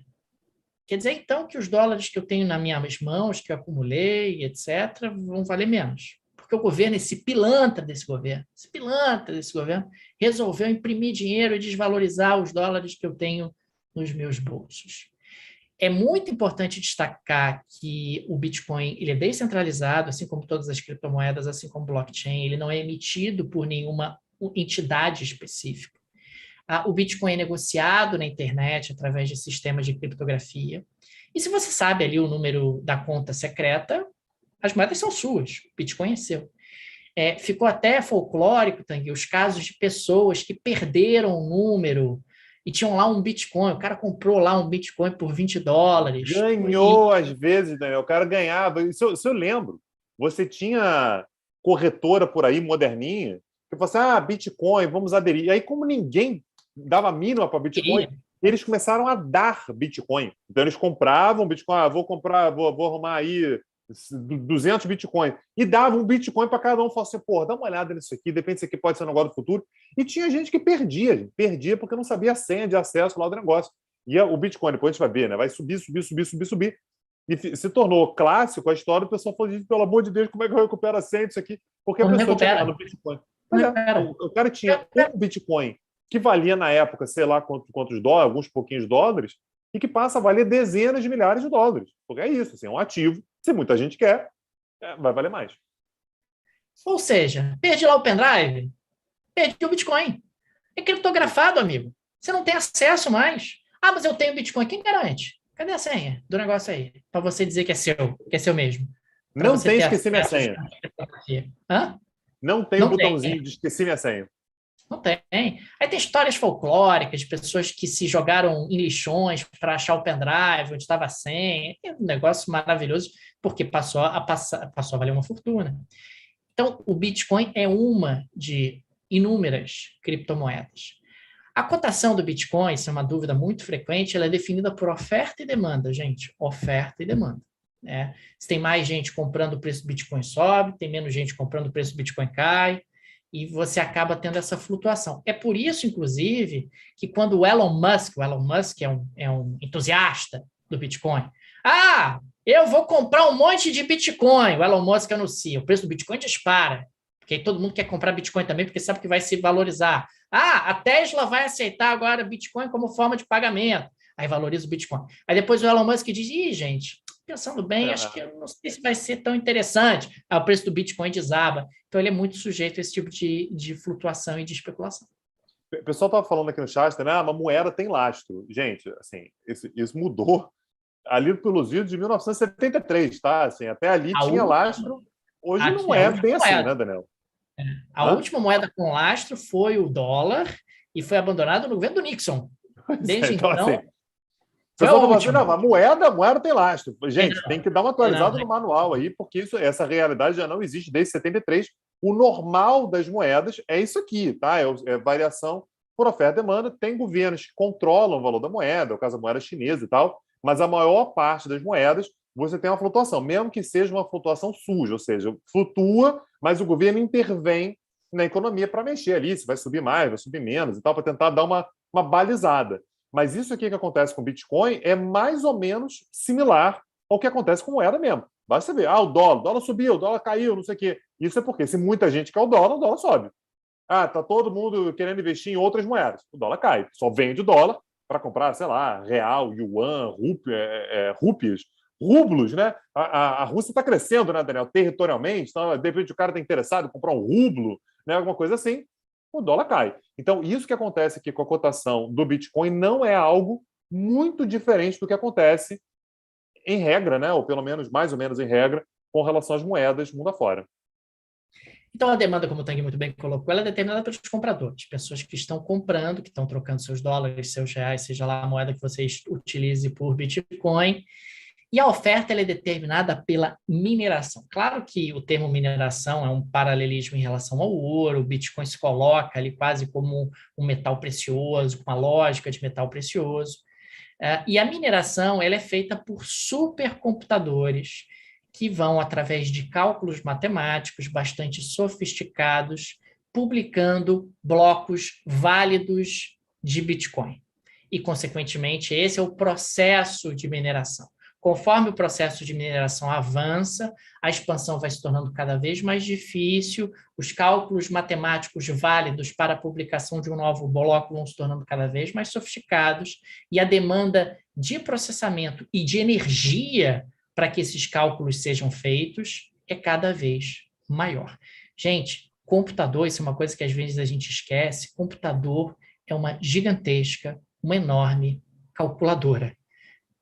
quer dizer então que os dólares que eu tenho nas minhas mãos, que eu acumulei, etc., vão valer menos? Porque o governo, esse pilantra desse governo, resolveu imprimir dinheiro e desvalorizar os dólares que eu tenho nos meus bolsos. É muito importante destacar que o Bitcoin ele é descentralizado, assim como todas as criptomoedas, assim como o blockchain, ele não é emitido por nenhuma entidade específica. O Bitcoin é negociado na internet através de sistemas de criptografia. E se você sabe ali o número da conta secreta, as moedas são suas, o Bitcoin é seu. Ficou até folclórico, Tanguy, os casos de pessoas que perderam o número e tinham lá um Bitcoin, o cara comprou lá um Bitcoin por $20. Ganhou às vezes, Daniel, o cara ganhava. Isso eu lembro. Você tinha corretora por aí, moderninha, que falou assim, Bitcoin, vamos aderir. E aí, como ninguém dava a mínima para Bitcoin, eles começaram a dar Bitcoin. Então, eles compravam Bitcoin, vou comprar, vou arrumar aí 200 Bitcoin. E davam um Bitcoin para cada um. Falava assim, pô, dá uma olhada nisso aqui, depende se aqui pode ser um negócio do futuro. E tinha gente que perdia porque não sabia a senha de acesso lá do negócio. E o Bitcoin, depois a gente vai ver, né? Vai subir. E se tornou clássico a história, o pessoal falou, pelo amor de Deus, como é que eu recupero a senha disso aqui? Porque a pessoa tinha lá no Bitcoin. O cara tinha um Bitcoin que valia na época, sei lá quantos dólares, alguns pouquinhos dólares, e que passa a valer dezenas de milhares de dólares. Porque é isso, assim, é um ativo. Se muita gente quer, vai valer mais. Ou seja, perdi lá o pendrive, perdi o Bitcoin. É criptografado, amigo. Você não tem acesso mais. Mas eu tenho Bitcoin. Quem garante? Cadê a senha do negócio aí? Para você dizer que é seu mesmo. Não tem esquecer minha senha. Não tem o botãozinho de esquecer minha senha. Não tem. Aí tem histórias folclóricas de pessoas que se jogaram em lixões para achar o pendrive onde estava a senha. É um negócio maravilhoso, porque passou a valer uma fortuna. Então, o Bitcoin é uma de inúmeras criptomoedas. A cotação do Bitcoin, isso é uma dúvida muito frequente, ela é definida por oferta e demanda, gente. Oferta e demanda. Se tem mais gente comprando, o preço do Bitcoin sobe, tem menos gente comprando, o preço do Bitcoin cai, e você acaba tendo essa flutuação. É por isso, inclusive, que quando o Elon Musk é um entusiasta do Bitcoin, eu vou comprar um monte de Bitcoin, o Elon Musk anuncia, o preço do Bitcoin dispara, porque aí todo mundo quer comprar Bitcoin também, porque sabe que vai se valorizar. A Tesla vai aceitar agora Bitcoin como forma de pagamento, aí valoriza o Bitcoin. Aí depois o Elon Musk diz, gente, pensando bem, acho que eu não sei se vai ser tão interessante. O preço do Bitcoin desaba. Então, ele é muito sujeito a esse tipo de flutuação e de especulação. O pessoal estava falando aqui no chat, né? Uma moeda tem lastro. Gente, assim, isso mudou ali pelos idos de 1973, tá? Assim, até ali tinha lastro. Hoje não é bem assim, né, Daniel? A última moeda com lastro foi o dólar e foi abandonado no governo do Nixon. Desde então, assim, a moeda tem lastro. Gente, tem que dar uma atualizada no manual aí, porque essa realidade já não existe desde 73. O normal das moedas é isso aqui, tá? É variação por oferta e demanda. Tem governos que controlam o valor da moeda, o caso da moeda chinesa e tal, mas a maior parte das moedas você tem uma flutuação, mesmo que seja uma flutuação suja, ou seja, flutua, mas o governo intervém na economia para mexer ali, se vai subir mais, vai subir menos e tal, para tentar dar uma balizada. Mas isso aqui que acontece com o Bitcoin é mais ou menos similar ao que acontece com moeda mesmo. Basta ver, o dólar subiu, o dólar caiu, não sei o quê. Isso é porque se muita gente quer o dólar sobe. Tá todo mundo querendo investir em outras moedas. O dólar cai. Só vende o dólar para comprar, sei lá, real, yuan, rúpias, rublos, né? A Rússia está crescendo, né, Daniel, territorialmente. Então, de repente, o cara está interessado em comprar um rublo, né, alguma coisa assim. O dólar cai. Então, isso que acontece aqui com a cotação do Bitcoin não é algo muito diferente do que acontece em regra, né? Ou pelo menos, mais ou menos em regra, com relação às moedas mundo afora. Então, a demanda, como o Tanguy muito bem colocou, ela é determinada pelos compradores, pessoas que estão comprando, que estão trocando seus dólares, seus reais, seja lá a moeda que você utilize por Bitcoin, E a oferta ela é determinada pela mineração. Claro que o termo mineração é um paralelismo em relação ao ouro, o Bitcoin se coloca ali quase como um metal precioso, com a lógica de metal precioso. E a mineração ela é feita por supercomputadores que vão, através de cálculos matemáticos bastante sofisticados, publicando blocos válidos de Bitcoin. E, consequentemente, esse é o processo de mineração. Conforme o processo de mineração avança, a expansão vai se tornando cada vez mais difícil, os cálculos matemáticos válidos para a publicação de um novo bloco vão se tornando cada vez mais sofisticados, e a demanda de processamento e de energia para que esses cálculos sejam feitos é cada vez maior. Gente, computador, isso é uma coisa que às vezes a gente esquece, computador é uma gigantesca, uma enorme calculadora.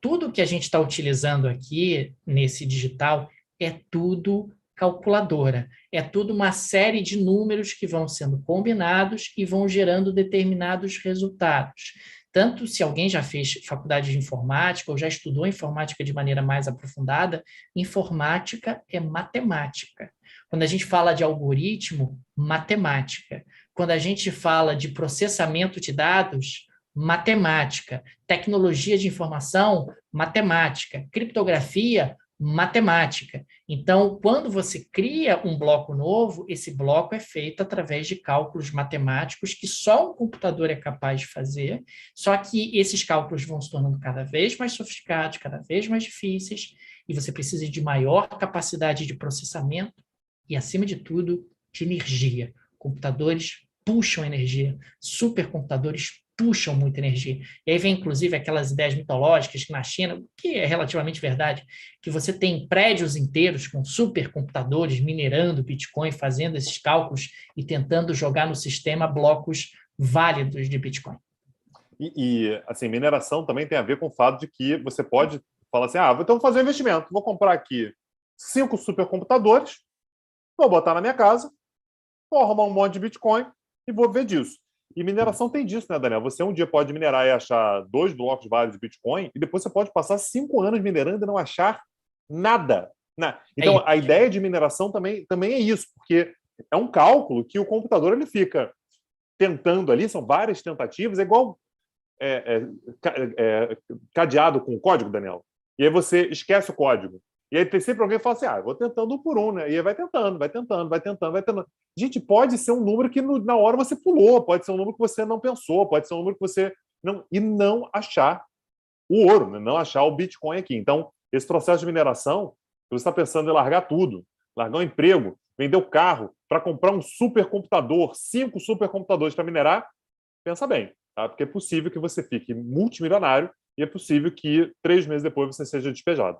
Tudo que a gente está utilizando aqui nesse digital é tudo calculadora. É tudo uma série de números que vão sendo combinados e vão gerando determinados resultados. Tanto se alguém já fez faculdade de informática ou já estudou informática de maneira mais aprofundada, informática é matemática. Quando a gente fala de algoritmo, matemática. Quando a gente fala de processamento de dados, matemática. Tecnologia de informação, matemática. Criptografia, matemática. Então, quando você cria um bloco novo, esse bloco é feito através de cálculos matemáticos que só um computador é capaz de fazer, só que esses cálculos vão se tornando cada vez mais sofisticados, cada vez mais difíceis, e você precisa de maior capacidade de processamento e, acima de tudo, de energia. Computadores puxam energia, supercomputadores puxam muita energia. E aí vem, inclusive, aquelas ideias mitológicas que na China, que é relativamente verdade, que você tem prédios inteiros com supercomputadores minerando Bitcoin, fazendo esses cálculos e tentando jogar no sistema blocos válidos de Bitcoin. Assim, mineração também tem a ver com o fato de que você pode falar assim, então vou fazer um investimento, vou comprar aqui 5 supercomputadores, vou botar na minha casa, vou arrumar um monte de Bitcoin e vou ver disso. E mineração tem disso, né, Daniel? Você um dia pode minerar e achar 2 blocos válidos de Bitcoin e depois você pode passar 5 anos minerando e não achar nada. Né? Então, a ideia de mineração também é isso, porque é um cálculo que o computador ele fica tentando ali, são várias tentativas, é igual cadeado com código, Daniel. E aí você esquece o código. E aí tem sempre alguém que fala assim, vou tentando um por um, né? E aí vai tentando. Gente, pode ser um número que na hora você pulou, pode ser um número que você não pensou, pode ser um número que você não... E não achar o ouro, né? Não achar o Bitcoin aqui. Então, esse processo de mineração, você está pensando em largar tudo, largar um emprego, vender o carro para comprar um supercomputador, 5 supercomputadores para minerar, pensa bem, tá? Porque é possível que você fique multimilionário e é possível que 3 meses depois você seja despejado.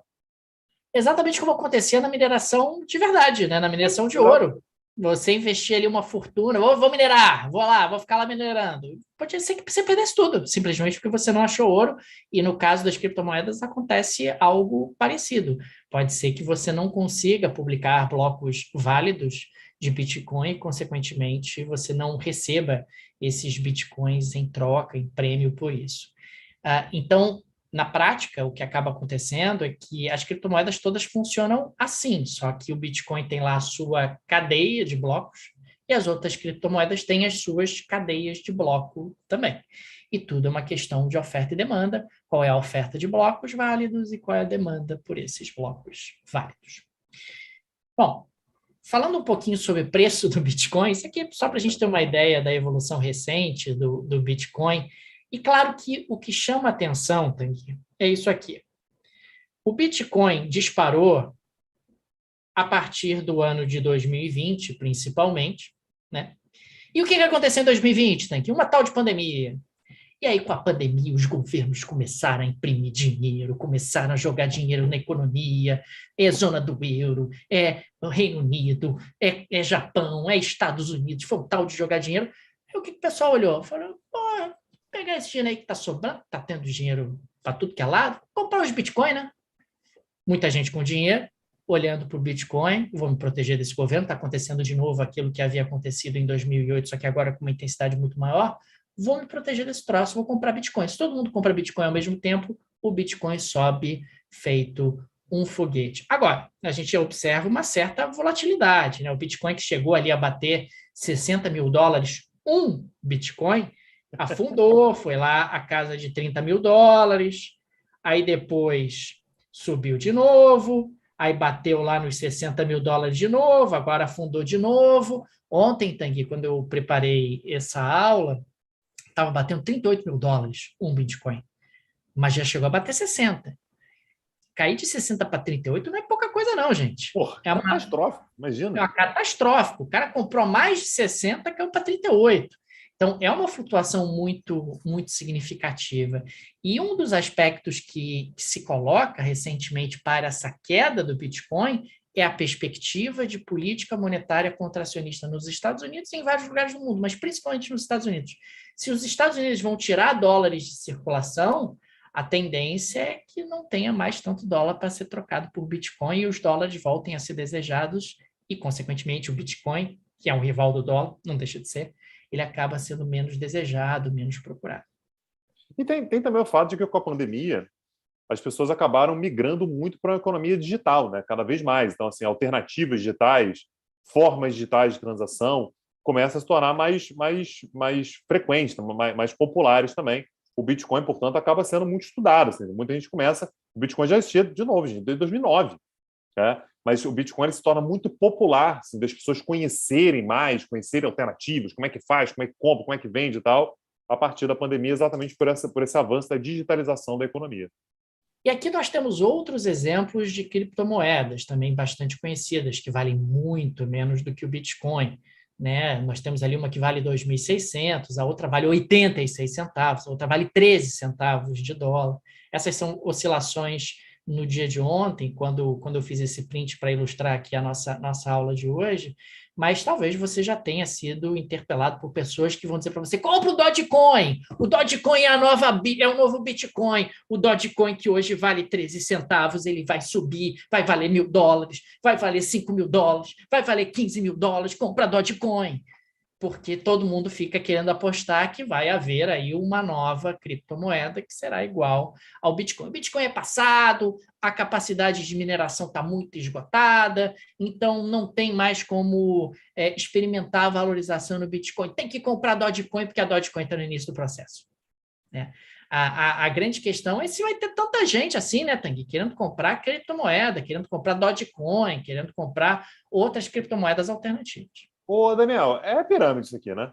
Exatamente como acontecia na mineração de verdade, né? Na mineração de ouro. Você investia ali uma fortuna, vou minerar, vou ficar lá minerando. Pode ser que você perdesse tudo, simplesmente porque você não achou ouro, e no caso das criptomoedas acontece algo parecido. Pode ser que você não consiga publicar blocos válidos de Bitcoin e, consequentemente, você não receba esses Bitcoins em troca, em prêmio por isso. Então, na prática, o que acaba acontecendo é que as criptomoedas todas funcionam assim, só que o Bitcoin tem lá a sua cadeia de blocos e as outras criptomoedas têm as suas cadeias de bloco também. E tudo é uma questão de oferta e demanda. Qual é a oferta de blocos válidos e qual é a demanda por esses blocos válidos? Bom, falando um pouquinho sobre o preço do Bitcoin, isso aqui é só para a gente ter uma ideia da evolução recente do Bitcoin. E claro que o que chama atenção, Tanguy, é isso aqui. O Bitcoin disparou a partir do ano de 2020, principalmente, né? E o que aconteceu em 2020, Tanguy? Uma tal de pandemia. E aí, com a pandemia, os governos começaram a imprimir dinheiro, começaram a jogar dinheiro na economia, é zona do euro, é Reino Unido, é Japão, é Estados Unidos, foi um tal de jogar dinheiro. Aí o que o pessoal olhou? Falou, pegar esse dinheiro aí que está sobrando, está tendo dinheiro para tudo que é lado, comprar os Bitcoin, né? Muita gente com dinheiro, olhando para o Bitcoin, vou me proteger desse governo, está acontecendo de novo aquilo que havia acontecido em 2008, só que agora com uma intensidade muito maior, vou me proteger desse troço, vou comprar Bitcoin. Se todo mundo compra Bitcoin ao mesmo tempo, o Bitcoin sobe feito um foguete. Agora, a gente observa uma certa volatilidade, né? O Bitcoin que chegou ali a bater $60 mil, um Bitcoin, afundou, foi lá a casa de $30 mil, aí depois subiu de novo, aí bateu lá nos $60 mil de novo, agora afundou de novo. Ontem, Tanguy, quando eu preparei essa aula, estava batendo $38 mil um Bitcoin, mas já chegou a bater 60. Cair de 60 para 38 não é pouca coisa não, gente. Porra, catastrófico, imagina. É uma catastrófico. O cara comprou mais de 60, caiu para 38. Então, é uma flutuação muito, muito significativa. E um dos aspectos que se coloca recentemente para essa queda do Bitcoin é a perspectiva de política monetária contracionista nos Estados Unidos e em vários lugares do mundo, mas principalmente nos Estados Unidos. Se os Estados Unidos vão tirar dólares de circulação, a tendência é que não tenha mais tanto dólar para ser trocado por Bitcoin e os dólares voltem a ser desejados e, consequentemente, o Bitcoin, que é um rival do dólar, não deixa de ser, ele acaba sendo menos desejado, menos procurado. E tem também o fato de que com a pandemia as pessoas acabaram migrando muito para a economia digital, né? Cada vez mais. Então, assim, alternativas digitais, formas digitais de transação começam a se tornar mais frequentes, mais populares também. O Bitcoin, portanto, acaba sendo muito estudado. Assim, muita gente começa... O Bitcoin já existia, de novo, gente, desde 2009. Né? Mas o Bitcoin se torna muito popular, assim, das pessoas conhecerem mais, conhecerem alternativas, como é que faz, como é que compra, como é que vende e tal, a partir da pandemia, exatamente por esse avanço da digitalização da economia. E aqui nós temos outros exemplos de criptomoedas também bastante conhecidas, que valem muito menos do que o Bitcoin. Né? Nós temos ali uma que vale 2.600, a outra vale 86 centavos, a outra vale 13 centavos de dólar. Essas são oscilações no dia de ontem, quando eu fiz esse print para ilustrar aqui a nossa aula de hoje, mas talvez você já tenha sido interpelado por pessoas que vão dizer para você: compra o Dogecoin é o novo Bitcoin, o Dogecoin que hoje vale 13 centavos, ele vai subir, vai valer $1.000, vai valer $5.000, vai valer $15.000, compra Dogecoin. Porque todo mundo fica querendo apostar que vai haver aí uma nova criptomoeda que será igual ao Bitcoin. O Bitcoin é passado, a capacidade de mineração está muito esgotada, então não tem mais como experimentar a valorização no Bitcoin. Tem que comprar Dogecoin, porque a Dogecoin está no início do processo. Né? A grande questão é se vai ter tanta gente assim, né, Tanguy, querendo comprar criptomoeda, querendo comprar Dogecoin, querendo comprar outras criptomoedas alternativas. Ô, Daniel, é pirâmide isso aqui, né?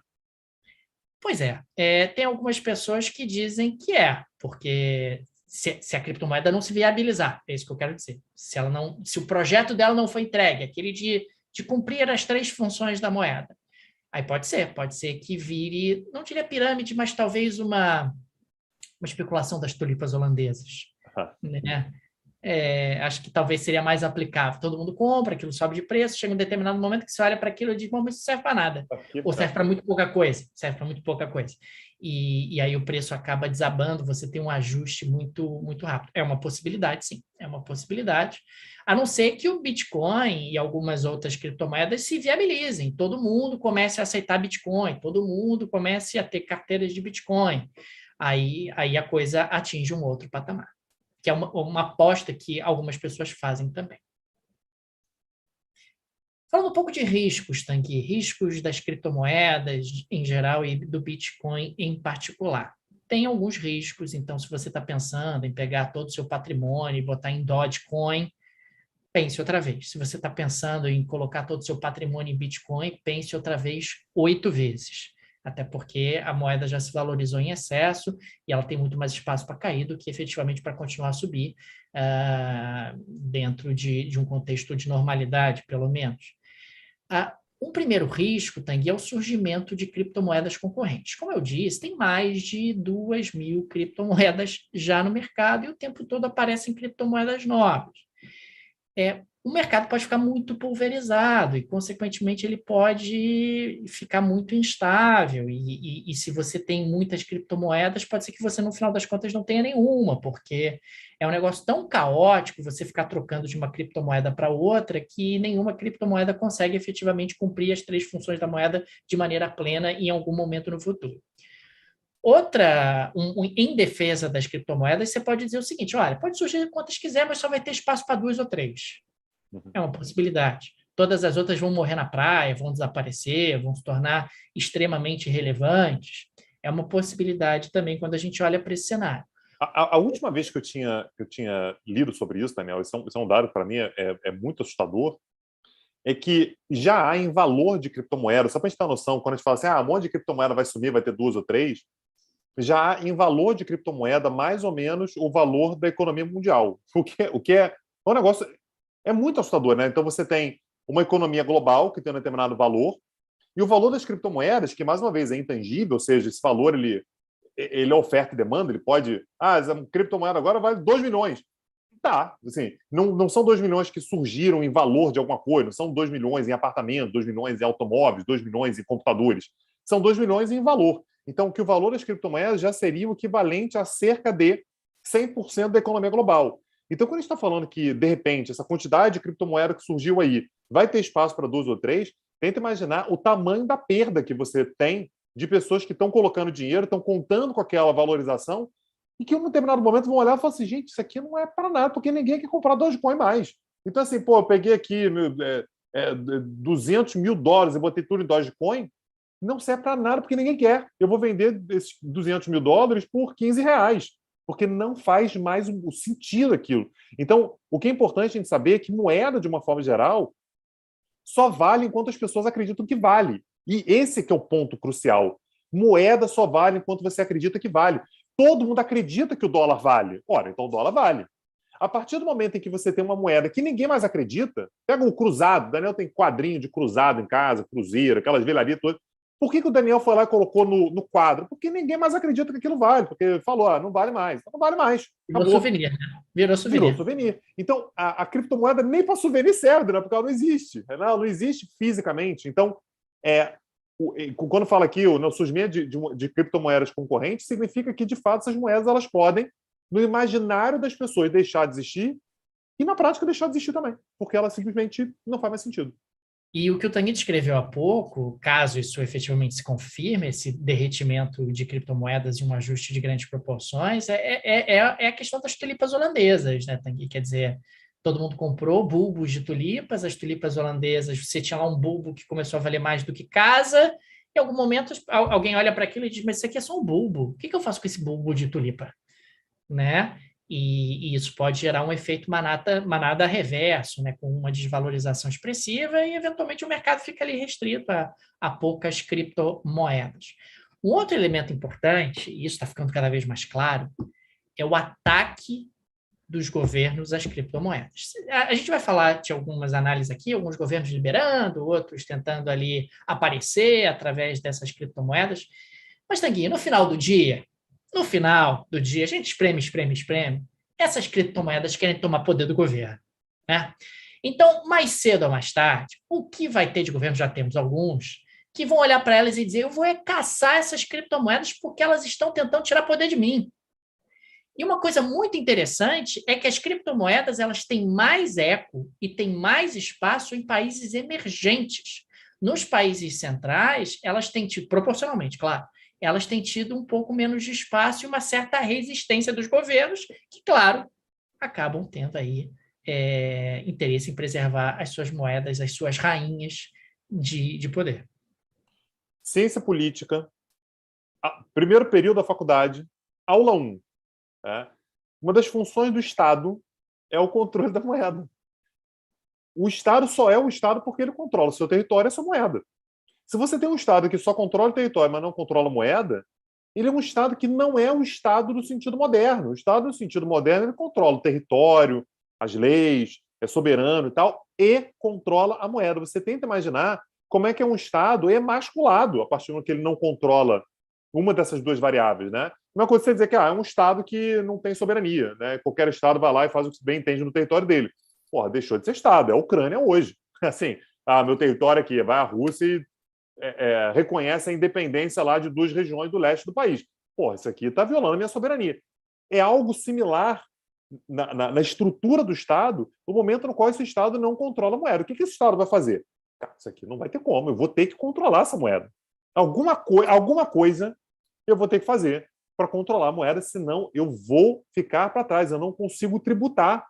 Pois é, tem algumas pessoas que dizem que porque se a criptomoeda não se viabilizar, é isso que eu quero dizer. Se o projeto dela não foi entregue, aquele de cumprir as 3 funções da moeda, aí pode ser que vire, não diria pirâmide, mas talvez uma especulação das tulipas holandesas, né? Acho que talvez seria mais aplicável. Todo mundo compra, aquilo sobe de preço, chega um determinado momento que você olha para aquilo e diz: bom, mas isso serve para nada. Ou serve para muito pouca coisa. Serve para muito pouca coisa. E aí o preço acaba desabando, você tem um ajuste muito, muito rápido. É uma possibilidade, sim. É uma possibilidade. A não ser que o Bitcoin e algumas outras criptomoedas se viabilizem. Todo mundo comece a aceitar Bitcoin, todo mundo comece a ter carteiras de Bitcoin. Aí a coisa atinge um outro patamar, que é uma aposta que algumas pessoas fazem também. Falando um pouco de riscos, Tanguy, riscos das criptomoedas em geral e do Bitcoin em particular. Tem alguns riscos, então, se você está pensando em pegar todo o seu patrimônio e botar em Dogecoin, pense outra vez. Se você está pensando em colocar todo o seu patrimônio em Bitcoin, pense outra vez 8 vezes. Até porque a moeda já se valorizou em excesso e ela tem muito mais espaço para cair do que efetivamente para continuar a subir dentro de um contexto de normalidade, pelo menos. Um primeiro risco, Tanguy, é o surgimento de criptomoedas concorrentes. Como eu disse, tem mais de 2.000 criptomoedas já no mercado e o tempo todo aparecem criptomoedas novas. O mercado pode ficar muito pulverizado e, consequentemente, ele pode ficar muito instável. E se você tem muitas criptomoedas, pode ser que você, no final das contas, não tenha nenhuma, porque é um negócio tão caótico você ficar trocando de uma criptomoeda para outra que nenhuma criptomoeda consegue efetivamente cumprir as 3 funções da moeda de maneira plena em algum momento no futuro. Em defesa das criptomoedas, você pode dizer o seguinte: olha, pode surgir quantas quiser, mas só vai ter espaço para 2 ou 3. É uma possibilidade. Todas as outras vão morrer na praia, vão desaparecer, vão se tornar extremamente irrelevantes. É uma possibilidade também quando a gente olha para esse cenário. A última vez que eu tinha lido sobre isso, Daniel, isso é um dado para mim é muito assustador, é que já há em valor de criptomoeda, só para a gente ter uma noção, quando a gente fala assim, um monte de criptomoeda vai sumir, vai ter 2 ou 3, já há em valor de criptomoeda mais ou menos o valor da economia mundial. O que é um negócio é muito assustador, né? Então você tem uma economia global que tem um determinado valor e o valor das criptomoedas, que mais uma vez é intangível, ou seja, esse valor ele é oferta e demanda, ele pode, essa criptomoeda agora vale 2 milhões. Tá, assim, não são 2 milhões que surgiram em valor de alguma coisa, não são 2 milhões em apartamentos, 2 milhões em automóveis, 2 milhões em computadores. São 2 milhões em valor. Então, que o valor das criptomoedas já seria o equivalente a cerca de 100% da economia global. Então, quando a gente está falando que, de repente, essa quantidade de criptomoeda que surgiu aí vai ter espaço para 2 ou 3, tenta imaginar o tamanho da perda que você tem de pessoas que estão colocando dinheiro, estão contando com aquela valorização e que, em um determinado momento, vão olhar e falar assim, gente, isso aqui não é para nada, porque ninguém quer comprar Dogecoin mais. Então, assim, eu peguei aqui 200 mil dólares e botei tudo em Dogecoin, não serve para nada, porque ninguém quer. Eu vou vender esses 200 mil dólares por 15 reais, porque não faz mais o sentido aquilo. Então, o que é importante a gente saber é que moeda, de uma forma geral, só vale enquanto as pessoas acreditam que vale. E esse que é o ponto crucial. Moeda só vale enquanto você acredita que vale. Todo mundo acredita que o dólar vale. Ora, então o dólar vale. A partir do momento em que você tem uma moeda que ninguém mais acredita, pega um cruzado, o Daniel tem quadrinho de cruzado em casa, cruzeiro, aquelas velharias todas. Por que o Daniel foi lá e colocou no quadro? Porque ninguém mais acredita que aquilo vale, porque falou, não vale mais. Então não vale mais. Virou Acabou. souvenir, né? Virou Virou souvenir. souvenir. Então, a criptomoeda nem para souvenir serve, né? Porque ela não existe. Não existe fisicamente. Então, quando fala aqui o surgimento de criptomoedas concorrentes, significa que, de fato, essas moedas elas podem, no imaginário das pessoas, deixar de existir e, na prática, deixar de existir também, porque ela simplesmente não faz mais sentido. E o que o Tanguy descreveu há pouco, caso isso efetivamente se confirme, esse derretimento de criptomoedas e um ajuste de grandes proporções, é a questão das tulipas holandesas, né, Tanguy? Quer dizer, todo mundo comprou bulbos de tulipas, as tulipas holandesas, você tinha lá um bulbo que começou a valer mais do que casa, em algum momento alguém olha para aquilo e diz, mas isso aqui é só um bulbo, o que eu faço com esse bulbo de tulipa? Né? E isso pode gerar um efeito manada reverso, né? Com uma desvalorização expressiva e, eventualmente, o mercado fica ali restrito a poucas criptomoedas. Um outro elemento importante, e isso está ficando cada vez mais claro, é o ataque dos governos às criptomoedas. A gente vai falar de algumas análises aqui, alguns governos liberando, outros tentando ali aparecer através dessas criptomoedas, mas, Tanguy, no final do dia, a gente espreme, essas criptomoedas querem tomar poder do governo, né? Então, mais cedo ou mais tarde, o que vai ter de governo, já temos alguns, que vão olhar para elas e dizer, eu vou caçar essas criptomoedas porque elas estão tentando tirar poder de mim. E uma coisa muito interessante é que as criptomoedas elas têm mais eco e têm mais espaço em países emergentes. Nos países centrais, elas têm tido, proporcionalmente, claro, elas têm tido um pouco menos de espaço e uma certa resistência dos governos, que, claro, acabam tendo aí interesse em preservar as suas moedas, as suas rainhas de poder. Ciência política, primeiro período da faculdade, aula 1. Uma das funções do Estado é o controle da moeda. O Estado só é o Estado porque ele controla o seu território e a sua moeda. Se você tem um Estado que só controla o território, mas não controla a moeda, ele é um Estado que não é um Estado no sentido moderno. O Estado, no sentido moderno, ele controla o território, as leis, é soberano e tal, e controla a moeda. Você tenta imaginar como é que é um Estado emasculado a partir do momento que ele não controla uma dessas duas variáveis, né? Uma coisa é você dizer que é um Estado que não tem soberania, né? Qualquer Estado vai lá e faz o que bem entende no território dele. Porra, deixou de ser Estado, é a Ucrânia hoje. Assim, meu território aqui, vai a Rússia e reconhece a independência lá de 2 regiões do leste do país. Porra, isso aqui está violando a minha soberania. É algo similar na estrutura do Estado, no momento no qual esse Estado não controla a moeda. O que esse Estado vai fazer? Cara, isso aqui não vai ter como, eu vou ter que controlar essa moeda. Alguma coisa eu vou ter que fazer para controlar a moeda, senão eu vou ficar para trás, eu não consigo tributar.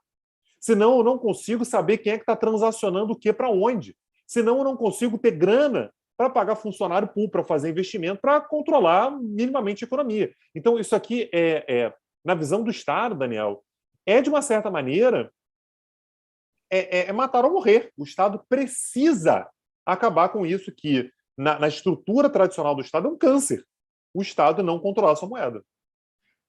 Senão eu não consigo saber quem é que está transacionando o que para onde. Senão eu não consigo ter grana para pagar funcionário público, para fazer investimento, para controlar minimamente a economia. Então, isso aqui na visão do Estado, Daniel, de uma certa maneira, matar ou morrer. O Estado precisa acabar com isso que, na estrutura tradicional do Estado, é um câncer. O Estado não controlar a sua moeda.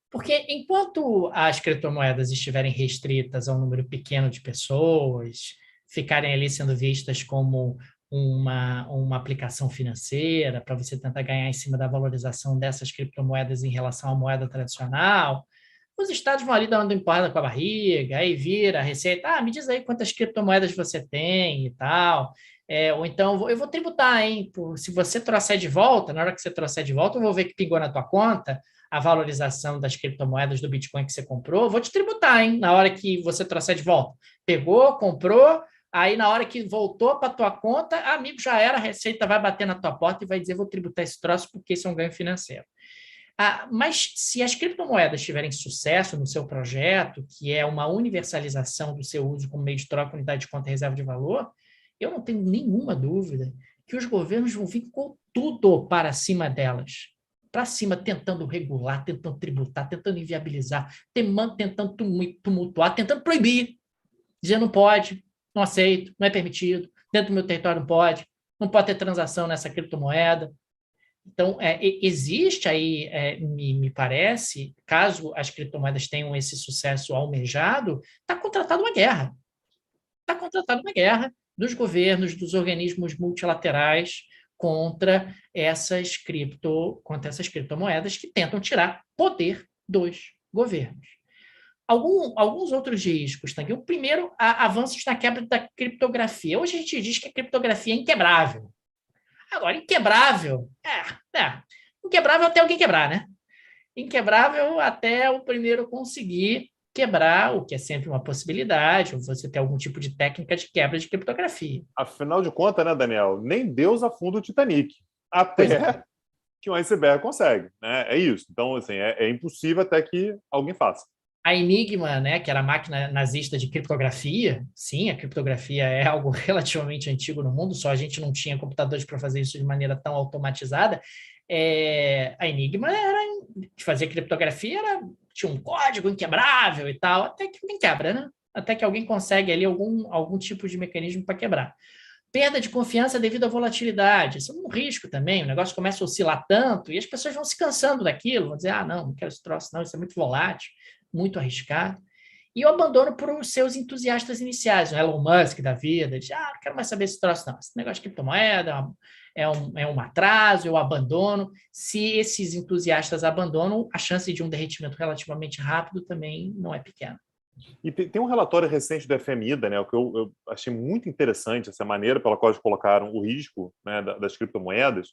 Porque enquanto as criptomoedas estiverem restritas a um número pequeno de pessoas, ficarem ali sendo vistas como uma aplicação financeira para você tentar ganhar em cima da valorização dessas criptomoedas em relação à moeda tradicional, os estados vão ali dando empurrada com a barriga, aí vira a receita, me diz aí quantas criptomoedas você tem e tal. Ou então, eu vou tributar, hein? Se você trouxer de volta, na hora que você trouxer de volta, eu vou ver que pingou na tua conta a valorização das criptomoedas do Bitcoin que você comprou, eu vou te tributar, hein? Na hora que você trouxer de volta. Pegou, comprou, aí na hora que voltou para tua conta, amigo, já era, a receita vai bater na tua porta e vai dizer, vou tributar esse troço porque isso é um ganho financeiro. Mas se as criptomoedas tiverem sucesso no seu projeto, que é uma universalização do seu uso como meio de troca, unidade de conta e reserva de valor, eu não tenho nenhuma dúvida que os governos vão vir com tudo para cima delas. Para cima, tentando regular, tentando tributar, tentando inviabilizar, tentando tumultuar, tentando proibir. Dizer não pode, não aceito, não é permitido, dentro do meu território não pode ter transação nessa criptomoeda. Então, existe aí, me parece, caso as criptomoedas tenham esse sucesso almejado, está contratada uma guerra. Está contratada uma guerra dos governos, dos organismos multilaterais contra essas criptomoedas que tentam tirar poder dos governos. Alguns outros riscos, Tanguy. O primeiro, avanços na quebra da criptografia. Hoje a gente diz que a criptografia é inquebrável. Agora, inquebrável, inquebrável até alguém quebrar, né? Inquebrável até o primeiro conseguir quebrar, o que é sempre uma possibilidade, ou você ter algum tipo de técnica de quebra de criptografia. Afinal de contas, né, Daniel? Nem Deus afunda o Titanic. Até que um iceberg consegue, né? É isso. Então, assim, é impossível até que alguém faça. A Enigma, né, que era a máquina nazista de criptografia, sim, a criptografia é algo relativamente antigo no mundo, só a gente não tinha computadores para fazer isso de maneira tão automatizada. A Enigma de fazer criptografia tinha um código inquebrável e tal, até que alguém quebra, né? Até que alguém consegue ali algum tipo de mecanismo para quebrar. Perda de confiança devido à volatilidade. Isso é um risco também. O negócio começa a oscilar tanto e as pessoas vão se cansando daquilo, vão dizer, não quero esse troço, não, isso é muito volátil, muito arriscado. E o abandono por os seus entusiastas iniciais, o Elon Musk da vida, de, não quero mais saber esse troço, não. Esse negócio de criptomoeda é um atraso, eu abandono. Se esses entusiastas abandonam, a chance de um derretimento relativamente rápido também não é pequena. E tem um relatório recente do FMI, Daniel, que eu achei muito interessante, essa maneira pela qual eles colocaram o risco, né, das criptomoedas,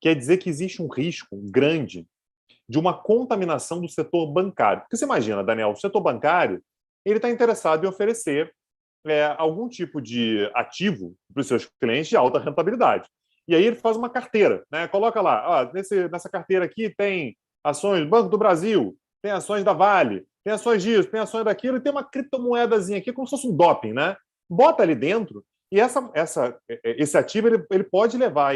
que é dizer que existe um risco grande de uma contaminação do setor bancário. Porque você imagina, Daniel, o setor bancário ele está interessado em oferecer algum tipo de ativo para os seus clientes de alta rentabilidade. E aí ele faz uma carteira, né? Coloca lá, nessa carteira aqui tem ações do Banco do Brasil, tem ações da Vale, tem ações disso, tem ações daquilo, e tem uma criptomoedazinha aqui, como se fosse um doping, né? Bota ali dentro, e esse ativo ele pode levar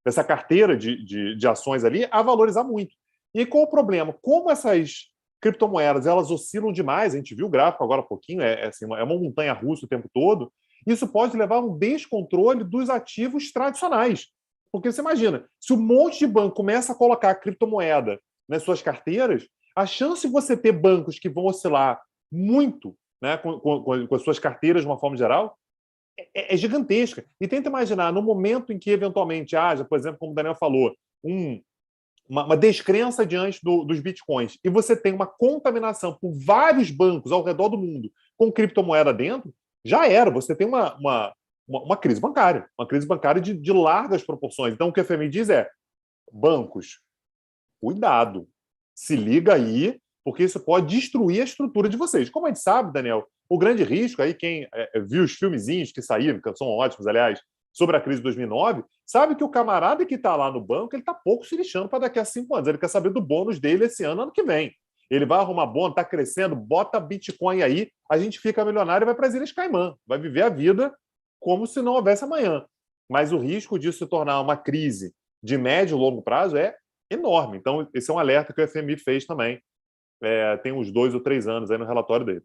essa carteira de ações ali a valorizar muito. E qual o problema? Como essas criptomoedas elas oscilam demais, a gente viu o gráfico agora há pouquinho, uma montanha-russa o tempo todo, isso pode levar a um descontrole dos ativos tradicionais. Porque você imagina, se um monte de banco começa a colocar criptomoeda nas suas carteiras, a chance de você ter bancos que vão oscilar muito, né, com as suas carteiras de uma forma geral é gigantesca. E tenta imaginar, no momento em que eventualmente haja, por exemplo, como o Daniel falou, uma descrença diante dos bitcoins, e você tem uma contaminação por vários bancos ao redor do mundo com criptomoeda dentro, já era. Você tem uma crise bancária de largas proporções. Então, o que a FMI diz é, bancos, cuidado, se liga aí, porque isso pode destruir a estrutura de vocês. Como a gente sabe, Daniel, o grande risco, aí quem viu os filmezinhos que saíram, que são ótimos, aliás, sobre a crise de 2009, sabe que o camarada que está lá no banco, ele está pouco se lixando para daqui a 5 anos. Ele quer saber do bônus dele esse ano que vem. Ele vai arrumar bônus, está crescendo, bota Bitcoin aí, a gente fica milionário e vai para as Ilhas Caimã. Vai viver a vida como se não houvesse amanhã. Mas o risco disso se tornar uma crise de médio e longo prazo é enorme. Então, esse é um alerta que o FMI fez também. Tem uns 2 ou 3 anos aí no relatório dele.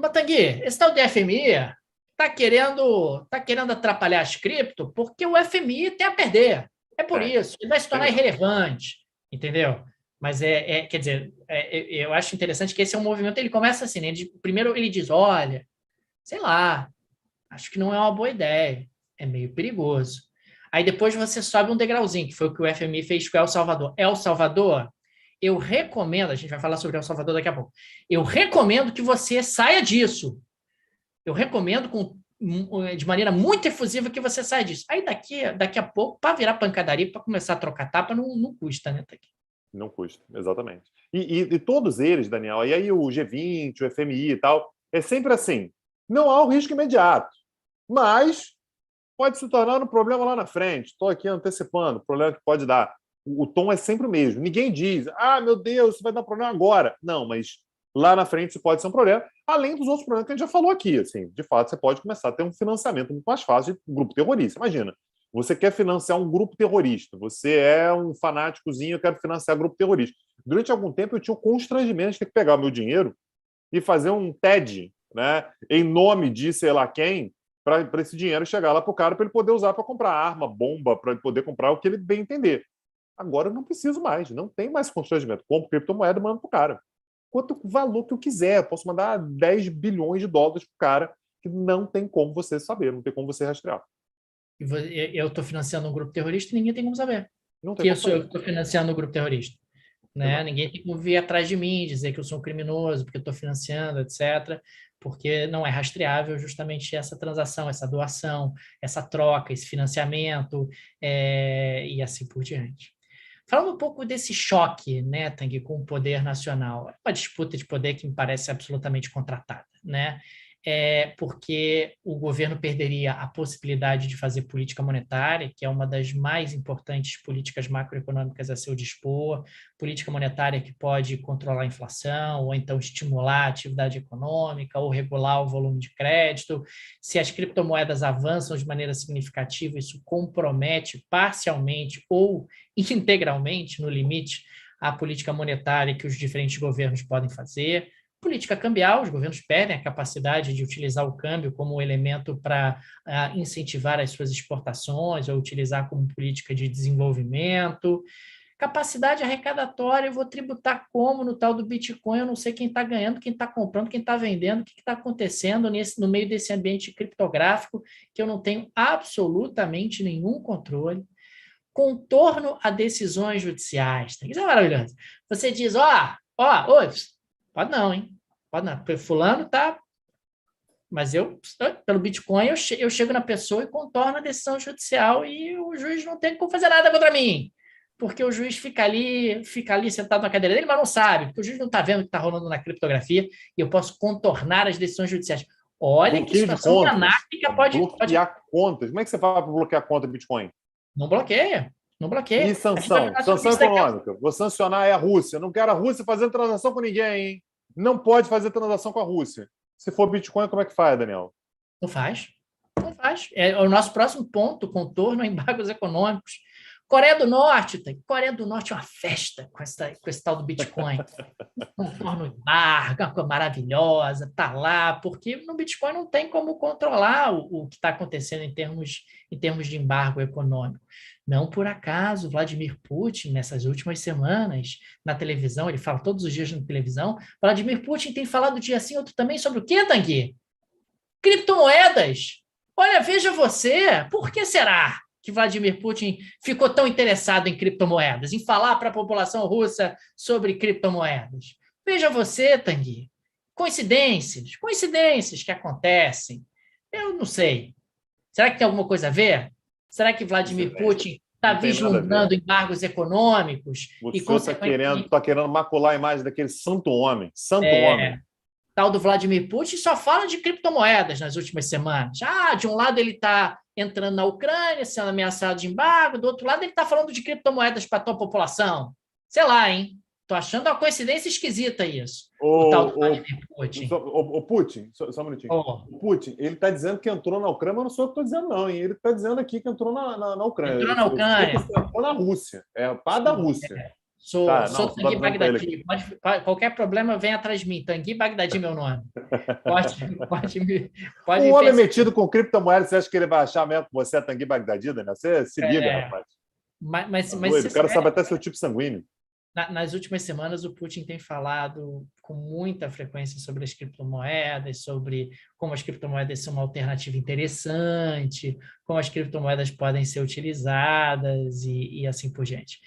Batangui, esse tal de FMI tá querendo atrapalhar as cripto porque o FMI tem a perder. É por isso. Ele vai se tornar irrelevante, entendeu? Mas quer dizer, eu acho interessante que esse é um movimento, ele começa assim, né? Primeiro ele diz, olha, sei lá, acho que não é uma boa ideia, é meio perigoso. Aí depois você sobe um degrauzinho, que foi o que o FMI fez com El Salvador. El Salvador, eu recomendo, a gente vai falar sobre El Salvador daqui a pouco, eu recomendo que você saia disso. Eu recomendo de maneira muito efusiva que você saia disso. Aí daqui a pouco, para virar pancadaria, para começar a trocar tapa, não custa, né, Taqui? Não custa, exatamente. E todos eles, Daniel, e aí o G20, o FMI e tal, é sempre assim, não há um risco imediato, mas pode se tornar um problema lá na frente. Estou aqui antecipando o problema que pode dar. O tom é sempre o mesmo. Ninguém diz, meu Deus, isso vai dar problema agora. Não, mas lá na frente isso pode ser um problema, além dos outros problemas que a gente já falou aqui. Assim, de fato, você pode começar a ter um financiamento muito mais fácil de grupo terrorista. Imagina, você quer financiar um grupo terrorista, você é um fanáticozinho, eu quero financiar grupo terrorista. Durante algum tempo eu tinha o constrangimento de ter que pegar o meu dinheiro e fazer um TED, né, em nome de sei lá quem, para esse dinheiro chegar lá para o cara, para ele poder usar para comprar arma, bomba, para ele poder comprar o que ele bem entender. Agora eu não preciso mais, não tem mais constrangimento. Compro criptomoeda e mando para o cara. Quanto valor que eu quiser, eu posso mandar 10 bilhões de dólares para o cara, que não tem como você saber, não tem como você rastrear. Eu estou financiando um grupo terrorista e ninguém tem como saber Não tem que eu como sou eu saber. que estou financiando um grupo terrorista. Né? Ninguém tem como vir atrás de mim, dizer que eu sou um criminoso, porque eu estou financiando, etc., porque não é rastreável justamente essa transação, essa doação, essa troca, esse financiamento, e assim por diante. Falando um pouco desse choque, né, Tang, com o poder nacional, é uma disputa de poder que me parece absolutamente contratada, né? Porque o governo perderia a possibilidade de fazer política monetária, que é uma das mais importantes políticas macroeconômicas a seu dispor, política monetária que pode controlar a inflação, ou então estimular a atividade econômica, ou regular o volume de crédito. Se as criptomoedas avançam de maneira significativa, isso compromete parcialmente ou integralmente, no limite, a política monetária que os diferentes governos podem fazer. Política cambial, os governos perdem a capacidade de utilizar o câmbio como elemento para incentivar as suas exportações ou utilizar como política de desenvolvimento. Capacidade arrecadatória, eu vou tributar como no tal do Bitcoin, eu não sei quem está ganhando, quem está comprando, quem está vendendo, o que está acontecendo no meio desse ambiente criptográfico que eu não tenho absolutamente nenhum controle. Contorno a decisões judiciais. Isso é maravilhoso. Você diz, pode não, hein? Pode não. Fulano tá... Mas pelo Bitcoin, eu chego na pessoa e contorno a decisão judicial e o juiz não tem como fazer nada contra mim. Porque o juiz fica ali sentado na cadeira dele, mas não sabe, porque o juiz não está vendo o que está rolando na criptografia e eu posso contornar as decisões judiciais. Olha bloqueio que situação anárquica pode... Bloquear contas. Como é que você fala para bloquear conta do Bitcoin? Não bloqueia. Não bloqueia. E sanção? Sanção econômica. Vou sancionar a Rússia. Não quero a Rússia fazendo transação com ninguém, hein? Não pode fazer transação com a Rússia. Se for Bitcoin, como é que faz, Daniel? Não faz. Não faz. É o nosso próximo ponto, contorno a embargos econômicos. Coreia do Norte é uma festa com esse tal do Bitcoin. Contorno embargo, uma coisa maravilhosa, tá lá, porque no Bitcoin não tem como controlar o que está acontecendo em termos de embargo econômico. Não por acaso, Vladimir Putin, nessas últimas semanas, na televisão, ele fala todos os dias na televisão, Vladimir Putin tem falado dia sim, outro também, sobre o quê, Tanguy? Criptomoedas. Olha, veja você, por que será que Vladimir Putin ficou tão interessado em criptomoedas, em falar para a população russa sobre criptomoedas? Veja você, Tanguy, coincidências que acontecem. Eu não sei. Será que tem alguma coisa a ver? Será que Vladimir Putin está vislumbrando embargos econômicos? O senhor está querendo macular a imagem daquele santo homem. Homem. Tal do Vladimir Putin só fala de criptomoedas nas últimas semanas. De um lado ele está entrando na Ucrânia, sendo ameaçado de embargo, do outro lado ele está falando de criptomoedas para a tua população. Sei lá, hein? Tô achando uma coincidência esquisita isso, o tal do Vladimir Putin. O Putin, só um minutinho. O Putin, ele está dizendo que entrou na Ucrânia, mas não sou eu que estou dizendo, não, hein? Ele está dizendo aqui que entrou na Ucrânia. Entrou na Ucrânia. Entrou na Rússia. É pá da Rússia. Sou Tanguy Bagdadi. Qualquer problema, vem atrás de mim. Tanguy Bagdadi, meu nome. Pode um homem metido com criptomoedas, você acha que ele vai achar mesmo que você é Tanguy Bagdadi, né? Você se liga, rapaz. Mas o cara sabe até seu tipo sanguíneo. Nas últimas semanas, o Putin tem falado com muita frequência sobre as criptomoedas, sobre como as criptomoedas são uma alternativa interessante, como as criptomoedas podem ser utilizadas e assim por diante.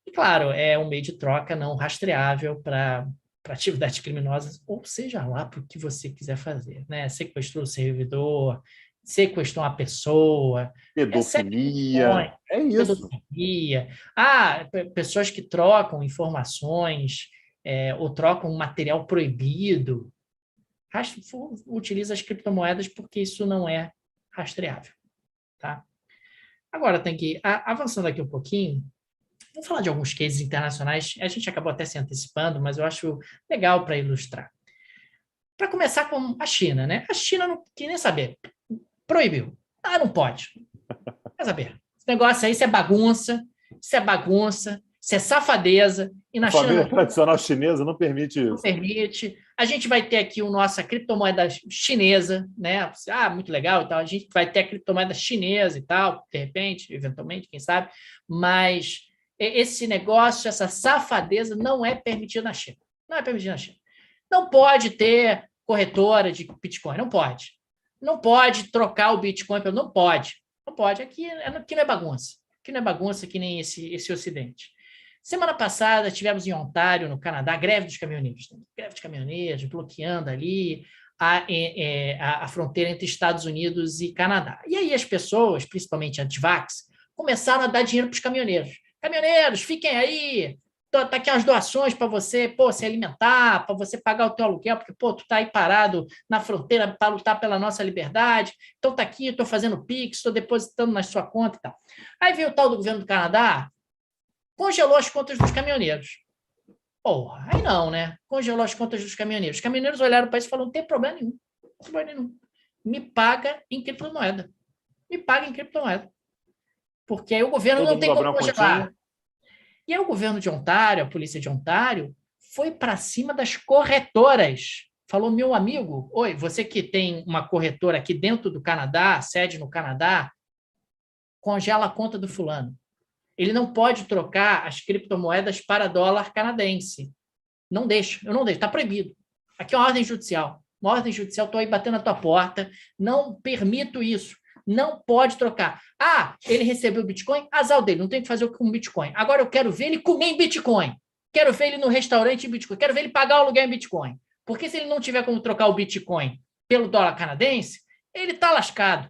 E, claro, é um meio de troca não rastreável para atividades criminosas, ou seja lá para o que você quiser fazer, né? Sequestrou o servidor, sequestrou uma pessoa. Pedofilia. É isso. Pedofilia. Pessoas que trocam informações ou trocam material proibido. Utiliza as criptomoedas porque isso não é rastreável. Tá? Agora, tem que avançando aqui um pouquinho, vamos falar de alguns cases internacionais. A gente acabou até se antecipando, mas eu acho legal para ilustrar. Para começar com a China, né? A China não quer nem saber. Proibiu. Não pode. Quer saber? Esse negócio aí, isso é bagunça, isso é safadeza. E na China família tradicional chinesa não permite isso. Não permite. A gente vai ter aqui a nossa criptomoeda chinesa, né? Muito legal e tal. A gente vai ter a criptomoeda chinesa e tal, de repente, eventualmente, quem sabe. Mas esse negócio, essa safadeza não é permitida na China. Não é permitida na China. Não pode ter corretora de Bitcoin, não pode. Não pode trocar o Bitcoin pelo... Não pode. Não pode. Aqui não é bagunça. Aqui não é bagunça que nem esse Ocidente. Semana passada, tivemos em Ontário, no Canadá, greve dos caminhoneiros. Greve dos caminhoneiros, bloqueando ali a fronteira entre Estados Unidos e Canadá. E aí as pessoas, principalmente antivax, começaram a dar dinheiro para os caminhoneiros. Caminhoneiros, fiquem aí, tá aqui as doações para você, se alimentar, para você pagar o teu aluguel, porque, tu tá aí parado na fronteira para lutar pela nossa liberdade, então tá aqui, estou fazendo Pix, estou depositando na sua conta e tal. Aí veio o tal do governo do Canadá, congelou as contas dos caminhoneiros. Aí não, né? Congelou as contas dos caminhoneiros. Os caminhoneiros olharam para isso e falaram, não tem problema nenhum, não tem problema nenhum. Me paga em criptomoeda. Me paga em criptomoeda. Porque aí o governo não tem como congelar. E aí o governo de Ontário, a polícia de Ontário, foi para cima das corretoras. Falou, meu amigo, oi, você que tem uma corretora aqui dentro do Canadá, sede no Canadá, congela a conta do fulano. Ele não pode trocar as criptomoedas para dólar canadense. Não deixa, eu não deixo, está proibido. Aqui é uma ordem judicial. Uma ordem judicial, estou aí batendo na tua porta, não permito isso. Não pode trocar. Ele recebeu Bitcoin? Azar dele, não tem o que fazer com Bitcoin. Agora eu quero ver ele comer em Bitcoin. Quero ver ele no restaurante em Bitcoin. Quero ver ele pagar o aluguel em Bitcoin. Porque se ele não tiver como trocar o Bitcoin pelo dólar canadense, ele está lascado.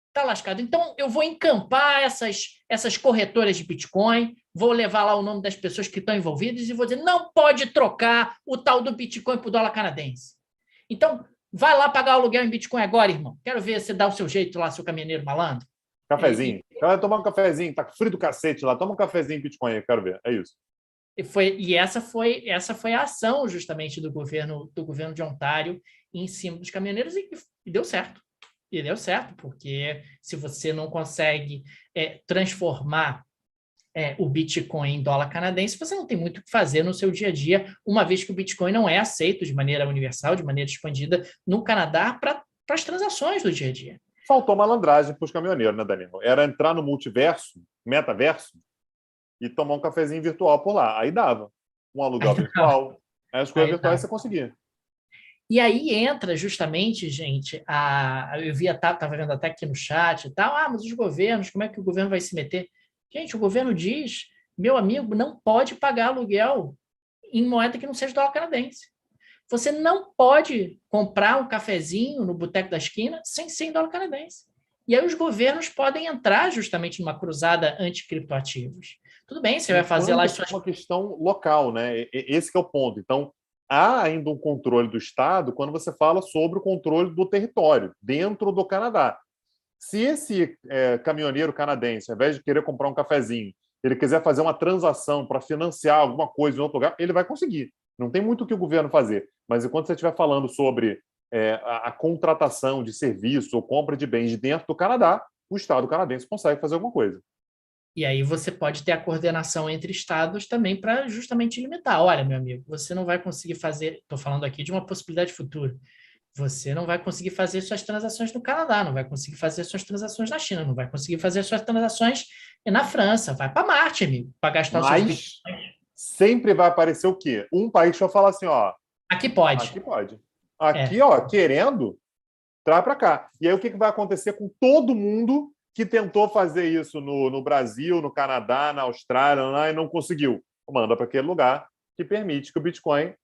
Está lascado. Então, eu vou encampar essas corretoras de Bitcoin, vou levar lá o nome das pessoas que estão envolvidas e vou dizer, não pode trocar o tal do Bitcoin por dólar canadense. Então, vai lá pagar o aluguel em Bitcoin agora, irmão. Quero ver você dar o seu jeito lá, seu caminhoneiro malandro. Cafezinho. Vai tomar um cafezinho. Tá frio do cacete lá. Toma um cafezinho em Bitcoin aí, quero ver. É isso. Essa foi a ação, justamente, do governo de Ontário em cima dos caminhoneiros e deu certo. E deu certo, porque se você não consegue transformar o Bitcoin em dólar canadense, você não tem muito o que fazer no seu dia a dia, uma vez que o Bitcoin não é aceito de maneira universal, de maneira expandida no Canadá para as transações do dia a dia. Faltou malandragem para os caminhoneiros, né, Danilo? Era entrar no multiverso, metaverso, e tomar um cafezinho virtual por lá. Aí dava. Um aluguel virtual. Aí as coisas virtuais você conseguia. E aí entra justamente, gente, eu estava vendo até aqui no chat e tal, mas os governos, como é que o governo vai se meter? Gente, o governo diz, meu amigo, não pode pagar aluguel em moeda que não seja dólar canadense. Você não pode comprar um cafezinho no boteco da esquina sem ser em dólar canadense. E aí os governos podem entrar justamente numa cruzada anti-criptoativos. Tudo bem, você vai fazer lá as suas... É uma questão local, né? Esse que é o ponto. Então, há ainda um controle do Estado quando você fala sobre o controle do território dentro do Canadá. Se esse caminhoneiro canadense, ao invés de querer comprar um cafezinho, ele quiser fazer uma transação para financiar alguma coisa em outro lugar, ele vai conseguir. Não tem muito o que o governo fazer. Mas enquanto você estiver falando sobre a contratação de serviço ou compra de bens dentro do Canadá, o Estado canadense consegue fazer alguma coisa. E aí você pode ter a coordenação entre estados também para justamente limitar. Olha, meu amigo, você não vai conseguir fazer, estou falando aqui de uma possibilidade futura, você não vai conseguir fazer suas transações no Canadá, não vai conseguir fazer suas transações na China, não vai conseguir fazer suas transações na França, vai para Marte, amigo, para gastar os seus Mas sempre vai aparecer o quê? Um país vai falar assim, ó, aqui pode. aqui pode. Aqui, ó, querendo, traz para cá. E aí o que vai acontecer com todo mundo que tentou fazer isso no Brasil, no Canadá, na Austrália, lá, e não conseguiu? Manda para aquele lugar que permite que o Bitcoin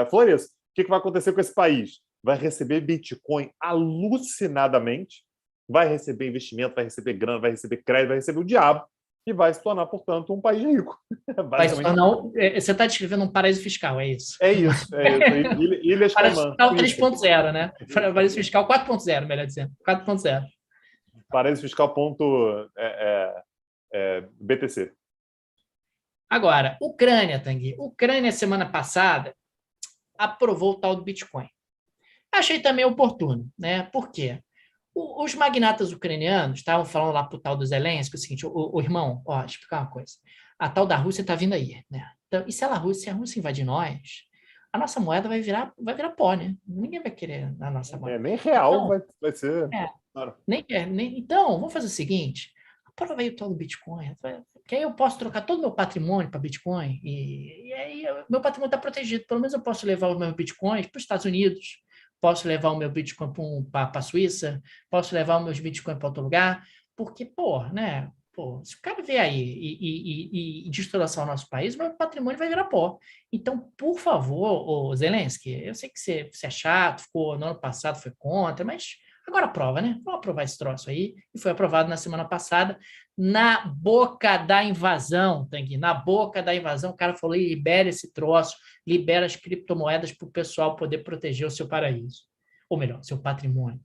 floresça. O que vai acontecer com esse país? Vai receber Bitcoin alucinadamente, vai receber investimento, vai receber grana, vai receber crédito, vai receber o diabo, e vai se tornar, portanto, um país rico. Você está descrevendo um paraíso fiscal, é isso? É isso. Ilhas Paraíso Caimã. fiscal 3.0, né? Paraíso fiscal 4.0, melhor dizendo. 4.0. Paraíso fiscal BTC. Agora, Ucrânia, Tanguy. Ucrânia, semana passada, aprovou o tal do Bitcoin. Achei também oportuno, né? Por quê? Os magnatas ucranianos estavam falando lá pro tal do Zelensky o seguinte, o irmão, ó, explicar uma coisa. A tal da Rússia está vindo aí, né? Então, e se a Rússia invadir nós, a nossa moeda vai virar pó, né? Ninguém vai querer a nossa moeda. Nem real então, vai ser. Claro. Então, vamos fazer o seguinte, aprova aí o tal do Bitcoin, que aí eu posso trocar todo o meu patrimônio para Bitcoin, e aí meu patrimônio está protegido, pelo menos eu posso levar os meus Bitcoins para os Estados Unidos, posso levar o meu Bitcoin para a Suíça, posso levar os meus Bitcoins para outro lugar, porque, né? Se o cara vier aí e destroçar o nosso país, o meu patrimônio vai virar pó. Então, por favor, Zelensky, eu sei que você é chato, ficou no ano passado, foi contra, mas agora aprova, né? Vamos aprovar esse troço aí. E foi aprovado na semana passada, na boca da invasão, Tanguy. Na boca da invasão, o cara falou, libera esse troço, libera as criptomoedas para o pessoal poder proteger o seu paraíso. Ou melhor, seu patrimônio.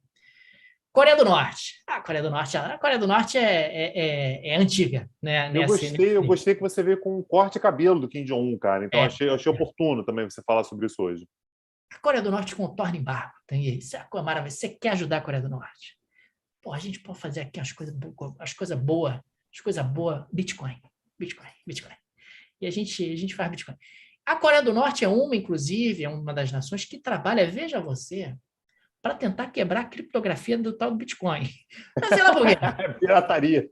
Coreia do Norte. A Coreia do Norte é antiga, né? Eu gostei que você veio com um corte de cabelo do Kim Jong-un, cara. Então achei oportuno também você falar sobre isso hoje. A Coreia do Norte contorna embargo. Tem isso é uma coisa maravilhosa. Você quer ajudar a Coreia do Norte? Pô, a gente pode fazer aqui as coisas boas. Bitcoin. E a gente faz Bitcoin. A Coreia do Norte inclusive, é uma das nações que trabalha, veja você, para tentar quebrar a criptografia do tal do Bitcoin. Mas sei lá por quê. Pirataria.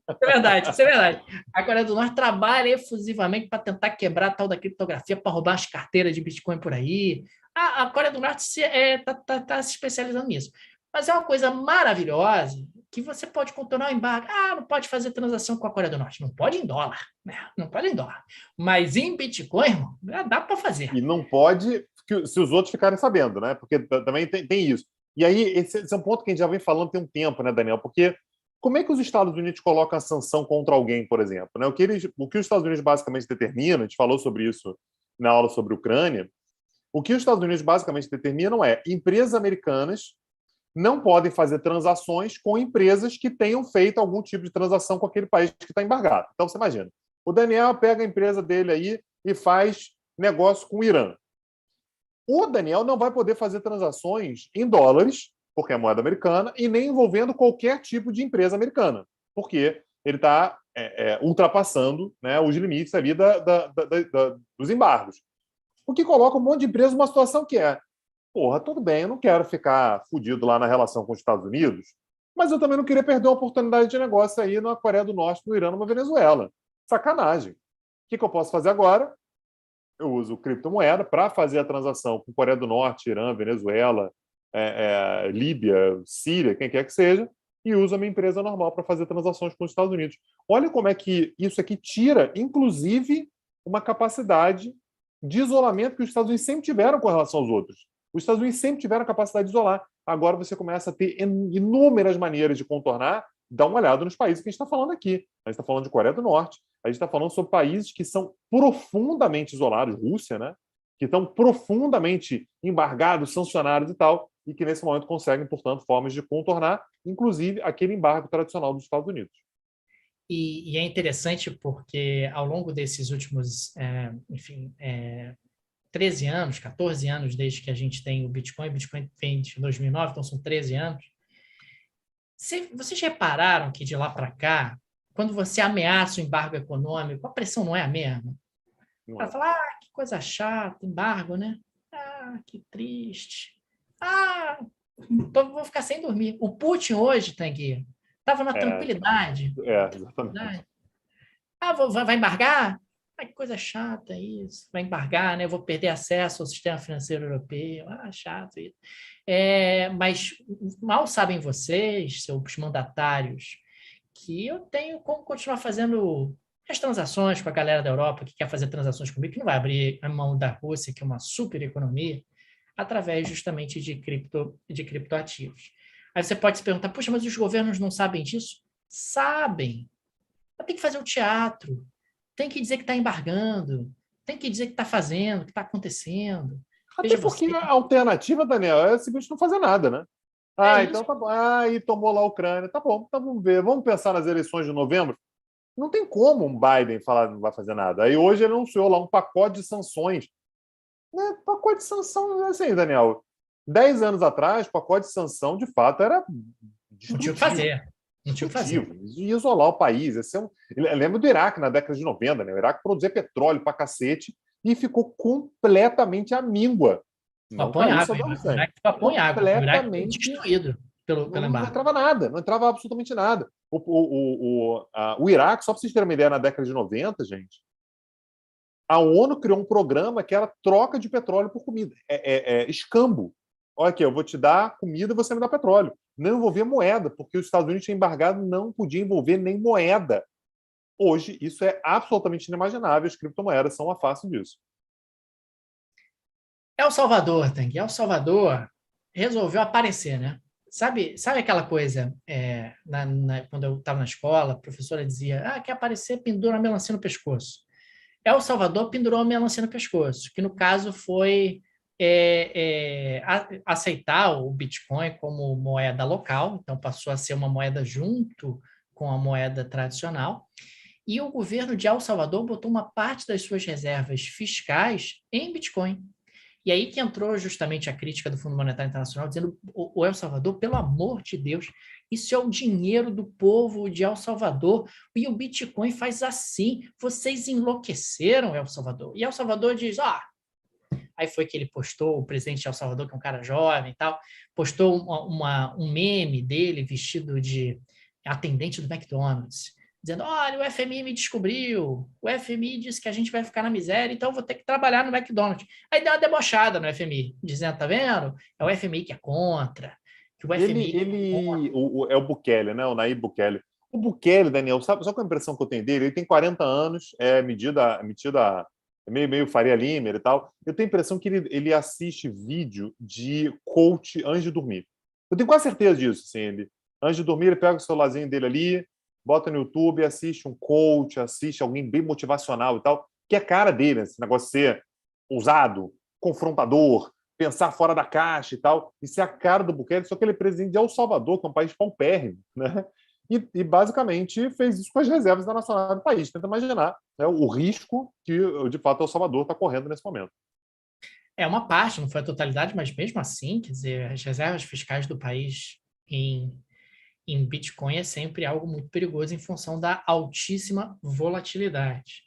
Isso é verdade. A Coreia do Norte trabalha efusivamente para tentar quebrar a tal da criptografia, para roubar as carteiras de Bitcoin por aí. A Coreia do Norte está se especializando nisso. Mas é uma coisa maravilhosa que você pode contornar o embargo. Não pode fazer transação com a Coreia do Norte. Não pode em dólar. Né? Não pode em dólar. Mas em Bitcoin, irmão, dá para fazer. E não pode se os outros ficarem sabendo, né? Porque também tem isso. E aí, esse é um ponto que a gente já vem falando tem um tempo, né, Daniel? Porque como é que os Estados Unidos colocam a sanção contra alguém, por exemplo? Né? O que os Estados Unidos basicamente determinam, a gente falou sobre isso na aula sobre a Ucrânia, o que os Estados Unidos basicamente determinam é empresas americanas não podem fazer transações com empresas que tenham feito algum tipo de transação com aquele país que está embargado. Então, você imagina, o Daniel pega a empresa dele aí e faz negócio com o Irã. O Daniel não vai poder fazer transações em dólares, porque é moeda americana, e nem envolvendo qualquer tipo de empresa americana, porque ele está ultrapassando, né, os limites ali dos embargos. O que coloca um monte de empresa numa situação que tudo bem, eu não quero ficar fodido lá na relação com os Estados Unidos, mas eu também não queria perder uma oportunidade de negócio aí na Coreia do Norte, no Irã, na Venezuela. Sacanagem. O que eu posso fazer agora? Eu uso criptomoeda para fazer a transação com Coreia do Norte, Irã, Venezuela, Líbia, Síria, quem quer que seja, e uso a minha empresa normal para fazer transações com os Estados Unidos. Olha como é que isso aqui tira, inclusive, uma capacidade de isolamento que os Estados Unidos sempre tiveram com relação aos outros. Os Estados Unidos sempre tiveram a capacidade de isolar. Agora você começa a ter inúmeras maneiras de contornar. Dá uma olhada nos países que a gente está falando aqui. A gente está falando de Coreia do Norte, a gente está falando sobre países que são profundamente isolados, Rússia, né? Que estão profundamente embargados, sancionados e tal, e que nesse momento conseguem, portanto, formas de contornar inclusive aquele embargo tradicional dos Estados Unidos. E é interessante porque ao longo desses últimos, 13 anos, 14 anos desde que a gente tem o Bitcoin vem de 2009, então são 13 anos. Vocês repararam que de lá para cá, quando você ameaça o embargo econômico, a pressão não é a mesma? Ela fala, que coisa chata, embargo, né? Ah, que triste. Ah, vou ficar sem dormir. O Putin hoje, Tanguy, estava na tranquilidade. Exatamente. Ah, vai embargar? Ah, que coisa chata isso. Vai embargar, né? Eu vou perder acesso ao sistema financeiro europeu. Ah, chato isso. Mas mal sabem vocês, seus mandatários, que eu tenho como continuar fazendo as transações com a galera da Europa que quer fazer transações comigo, que não vai abrir a mão da Rússia, que é uma super economia, através justamente de criptoativos. Aí você pode se perguntar, puxa, mas os governos não sabem disso? Sabem. Mas tem que fazer o teatro, tem que dizer que está embargando, tem que dizer que está fazendo, que está acontecendo. Até porque a alternativa, Daniel, é simplesmente não fazer nada, né? Então tá bom. E tomou lá a Ucrânia. Tá bom, então vamos ver. Vamos pensar nas eleições de novembro. Não tem como um Biden falar que não vai fazer nada. Aí hoje ele anunciou lá um pacote de sanções. Né? Pacote de sanção, assim, Daniel. 10 anos atrás, pacote de sanção, de fato, era não tinha o que fazer. Não tinha o que fazer. Ia isolar o país. Lembra do Iraque na década de 90, né? O Iraque produzia petróleo pra cacete e ficou completamente à míngua. Não caiu Saddam Hussein. O Iraque ficou completamente destruído pelo embargo. Não entrava nada, não entrava absolutamente nada. O Iraque, só para vocês terem uma ideia, na década de 90, gente, a ONU criou um programa que era troca de petróleo por comida. Escambo. Olha aqui, eu vou te dar comida e você me dá petróleo. Não envolvia moeda, porque os Estados Unidos tinham embargado, não podia envolver nem moeda. Hoje, isso é absolutamente inimaginável. As criptomoedas são uma face disso. El Salvador, Tanguy. El Salvador resolveu aparecer, né? Sabe aquela coisa, quando eu estava na escola, a professora dizia, quer aparecer, pendura a melancia no pescoço. El Salvador pendurou a melancia no pescoço, que no caso foi aceitar o Bitcoin como moeda local, então passou a ser uma moeda junto com a moeda tradicional, e o governo de El Salvador botou uma parte das suas reservas fiscais em Bitcoin. E aí que entrou justamente a crítica do Fundo Monetário Internacional, dizendo, o El Salvador, pelo amor de Deus, isso é o dinheiro do povo de El Salvador, e o Bitcoin faz assim, vocês enlouqueceram, El Salvador. E El Salvador diz, aí foi que ele postou, o presidente de El Salvador, que é um cara jovem e tal, postou um meme dele vestido de atendente do McDonald's, dizendo, olha, o FMI me descobriu, o FMI disse que a gente vai ficar na miséria, então eu vou ter que trabalhar no McDonald's. Aí deu uma debochada no FMI, dizendo, tá vendo? É o FMI que é contra, que o FMI... É o Bukele, né? O Nayib Bukele. O Bukele, Daniel, sabe qual é a impressão que eu tenho dele? Ele tem 40 anos, meio Faria Limer e tal. Eu tenho a impressão que ele assiste vídeo de coach antes de dormir. Eu tenho quase certeza disso, assim, antes de dormir, ele pega o celularzinho dele ali, bota no YouTube, assiste um coach, assiste alguém bem motivacional e tal, que é a cara dele, esse negócio de ser ousado, confrontador, pensar fora da caixa e tal. Isso é a cara do Bukele, só que ele é presidente de El Salvador, que é um país paupérrimo, né? E basicamente fez isso com as reservas da nacional do país. Tenta imaginar, né, o risco que, de fato, El Salvador está correndo nesse momento. É uma parte, não foi a totalidade, mas mesmo assim, quer dizer, as reservas fiscais do país em Bitcoin é sempre algo muito perigoso em função da altíssima volatilidade.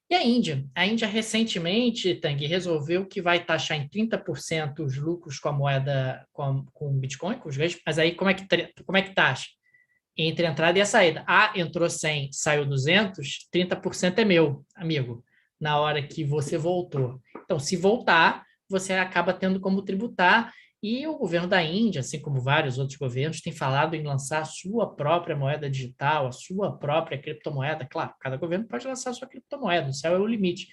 E a Índia? A Índia recentemente, Tang, resolveu que vai taxar em 30% os lucros com a moeda, com o Bitcoin, com os ganhos, mas aí como é que taxa? Entre a entrada e a saída. Entrou 100, saiu 200, 30% é meu, amigo, na hora que você voltou. Então, se voltar, você acaba tendo como tributar. E o governo da Índia, assim como vários outros governos, tem falado em lançar a sua própria moeda digital, a sua própria criptomoeda. Claro, cada governo pode lançar a sua criptomoeda, o céu é o limite.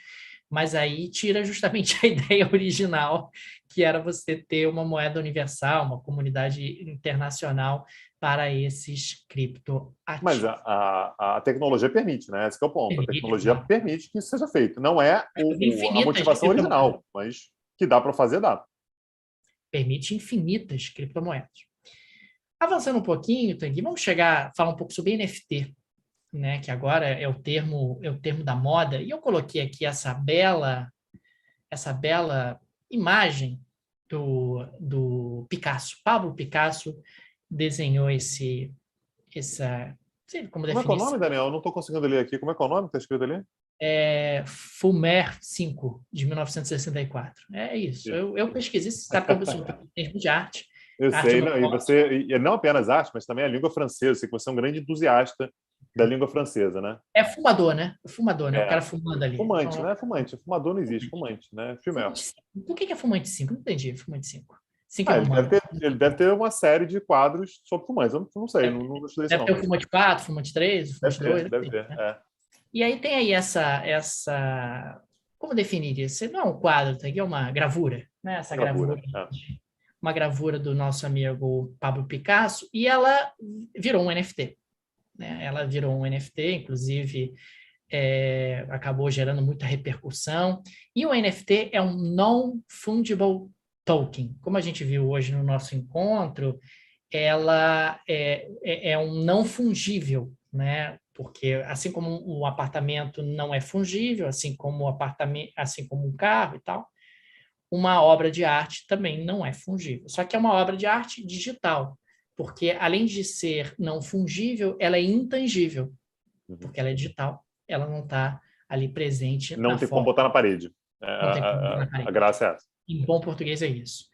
Mas aí tira justamente a ideia original, que era você ter uma moeda universal, uma comunidade internacional para esses criptoativos. Mas a tecnologia permite, né? Esse é o ponto. A tecnologia permite que isso seja feito. Não é a motivação original, mas que dá para fazer, dá. Permite infinitas criptomoedas. Avançando um pouquinho, Tanguy, vamos falar um pouco sobre NFT, né? Que agora é o termo da moda. E eu coloquei aqui essa bela imagem do Picasso. Pablo Picasso desenhou essa, não sei como Como é que é o definir, nome, Daniel? Eu não estou conseguindo ler aqui. Como é que é o nome que está escrito ali? Fulmer 5, de 1964. É isso. Eu pesquisei, você sabe que eu sou em termos de arte. Eu Arte eu sei, não não, e gosto. você, e não apenas arte, mas também a língua francesa. Eu sei que você é um grande entusiasta da língua francesa, né? É fumador, né? É fumador, né? O É, cara fumando ali. fumante, Então, não é fumante. Fumador não existe, fumante, né? Fumeur. fumante 5. Por que é fumante 5? Não entendi. Fumante 5. 5 é Ah, humano. ele deve ter uma série de quadros sobre fumantes. Eu não sei, não estudei isso, Deve ter não. o fumante 4, fumante 3, o fumante 2. Deve ter. Né? É, E aí tem aí essa. Como definir isso? Não é um quadro, tá aqui é uma gravura, né? Essa gravura. gravura, uma gravura do nosso amigo Pablo Picasso, e ela virou um NFT. Né? Ela virou um NFT, inclusive acabou gerando muita repercussão. E o NFT é um non-fungible token. Como a gente viu hoje no nosso encontro, ela é um não fungível, né? Porque assim como o apartamento não é fungível, assim como o apartamento, assim como um carro e tal, uma obra de arte também não é fungível. Só que é uma obra de arte digital, porque além de ser não fungível, ela é intangível, Uhum. porque ela é digital, ela não está ali presente Não na tem como forma, botar na parede. não tem como botar na A parede. graça é essa. Em bom português é isso.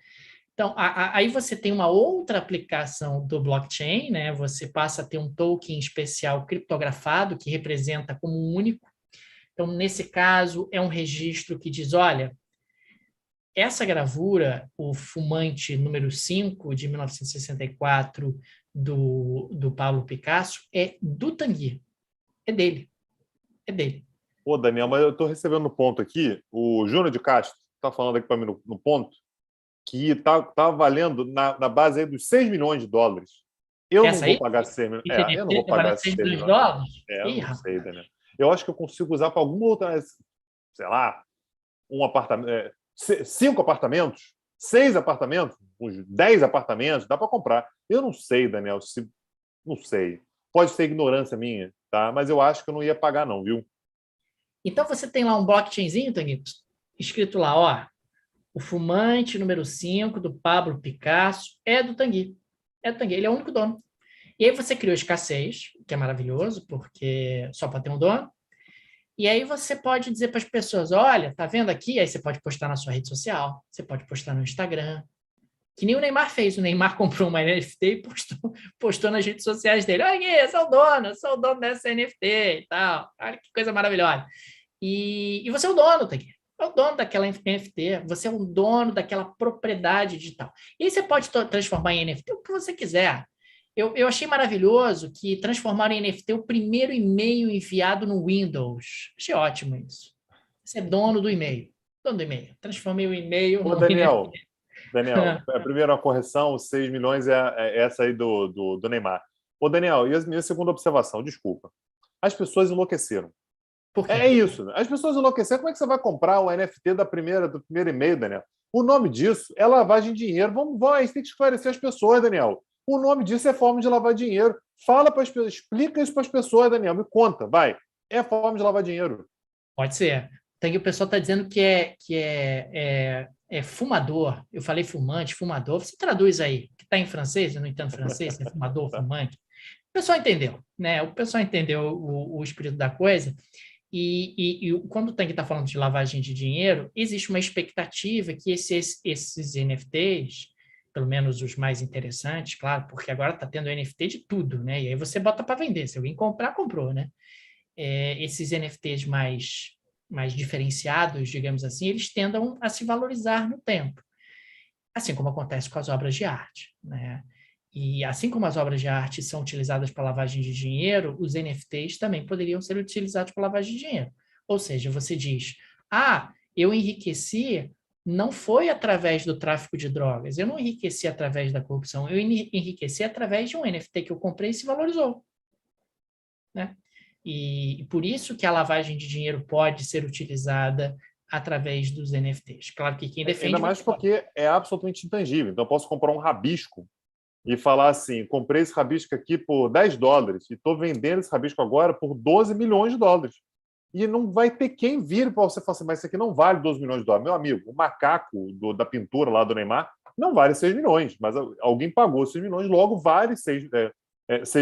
Então, aí você tem uma outra aplicação do blockchain, né? Você passa a ter um token especial criptografado que representa como um único. Então, nesse caso, é um registro que diz, olha, essa gravura, o fumante número 5 de 1964 do Pablo Picasso, é do Tanguy. É dele. É dele. Pô, Daniel, mas eu estou recebendo no ponto aqui, o Júnior de Castro está falando aqui para mim no ponto, que tá valendo na base aí dos 6 milhões de dólares. Eu não Essa vou aí, pagar 6 milhões. esse Eu não NFT vou está pagar valendo esses 6 6 milhões de milhões. dólares? Eu Ih, não rapaz. sei, Daniel. Eu acho que eu consigo usar para alguma outra, sei lá, um apartamento, 5 apartamentos, 6 apartamentos, uns 10 apartamentos, dá para comprar. Eu não sei, Daniel, não sei. Pode ser ignorância minha, tá? Mas eu acho que eu não ia pagar, não, viu? Então você tem lá um blockchainzinho, Tanguito, escrito lá, ó, o fumante número 5 do Pablo Picasso é do Tanguy. É do Tanguy, ele é o único dono. E aí você criou escassez, que é maravilhoso, porque só pode ter um dono. E aí você pode dizer para as pessoas, olha, tá vendo aqui? Aí você pode postar na sua rede social, você pode postar no Instagram, que nem o Neymar fez. O Neymar comprou uma NFT e postou nas redes sociais dele. Olha aqui, eu sou o dono dessa NFT e tal. Olha que coisa maravilhosa. E você é o dono, Tanguy. É o dono daquela NFT, você é o dono daquela propriedade digital. E aí você pode transformar em NFT o que você quiser. Eu achei maravilhoso que transformaram em NFT o primeiro e-mail enviado no Windows. Achei ótimo isso. Você é dono do e-mail. Dono do e-mail. Transformei o e-mail Ô, no NFT. Daniel, a primeira correção, os 6 milhões é essa aí do Neymar. Ô, Daniel, e a minha segunda observação, desculpa. As pessoas enlouqueceram. Por quê? É isso. Né? As pessoas enlouqueceram. Como é que você vai comprar o NFT do primeiro e-mail, Daniel? O nome disso é lavagem de dinheiro. A gente tem que esclarecer as pessoas, Daniel. O nome disso é forma de lavar dinheiro. Fala para as pessoas, explica isso para as pessoas, Daniel. Me conta, vai. É forma de lavar dinheiro. Pode ser. Tem o pessoal está dizendo que é fumador. Eu falei fumante, fumador. Você traduz aí, que está em francês, eu não entendo francês, é fumador, fumante. O pessoal entendeu, né? O pessoal entendeu o espírito da coisa. E quando o Tanguy está falando de lavagem de dinheiro, existe uma expectativa que esses NFTs, pelo menos os mais interessantes, claro, porque agora está tendo NFT de tudo, né? E aí você bota para vender. Se alguém comprar, comprou, né? Esses NFTs mais diferenciados, digamos assim, eles tendam a se valorizar no tempo, assim como acontece com as obras de arte, né? E assim como as obras de arte são utilizadas para lavagem de dinheiro, os NFTs também poderiam ser utilizados para lavagem de dinheiro. Ou seja, você diz, eu enriqueci não foi através do tráfico de drogas, eu não enriqueci através da corrupção, eu enriqueci através de um NFT que eu comprei e se valorizou, né? E por isso que a lavagem de dinheiro pode ser utilizada através dos NFTs. Claro que quem Ainda defende vai mais falar, porque é absolutamente intangível. Então, eu posso comprar um rabisco e falar assim, comprei esse rabisco aqui por $10 e estou vendendo esse rabisco agora por $12 milhões. E não vai ter quem vir para você falar assim, mas isso aqui não vale $12 milhões. Meu amigo, o macaco da pintura lá do Neymar não vale 6 milhões, mas alguém pagou 6 milhões, logo vale 6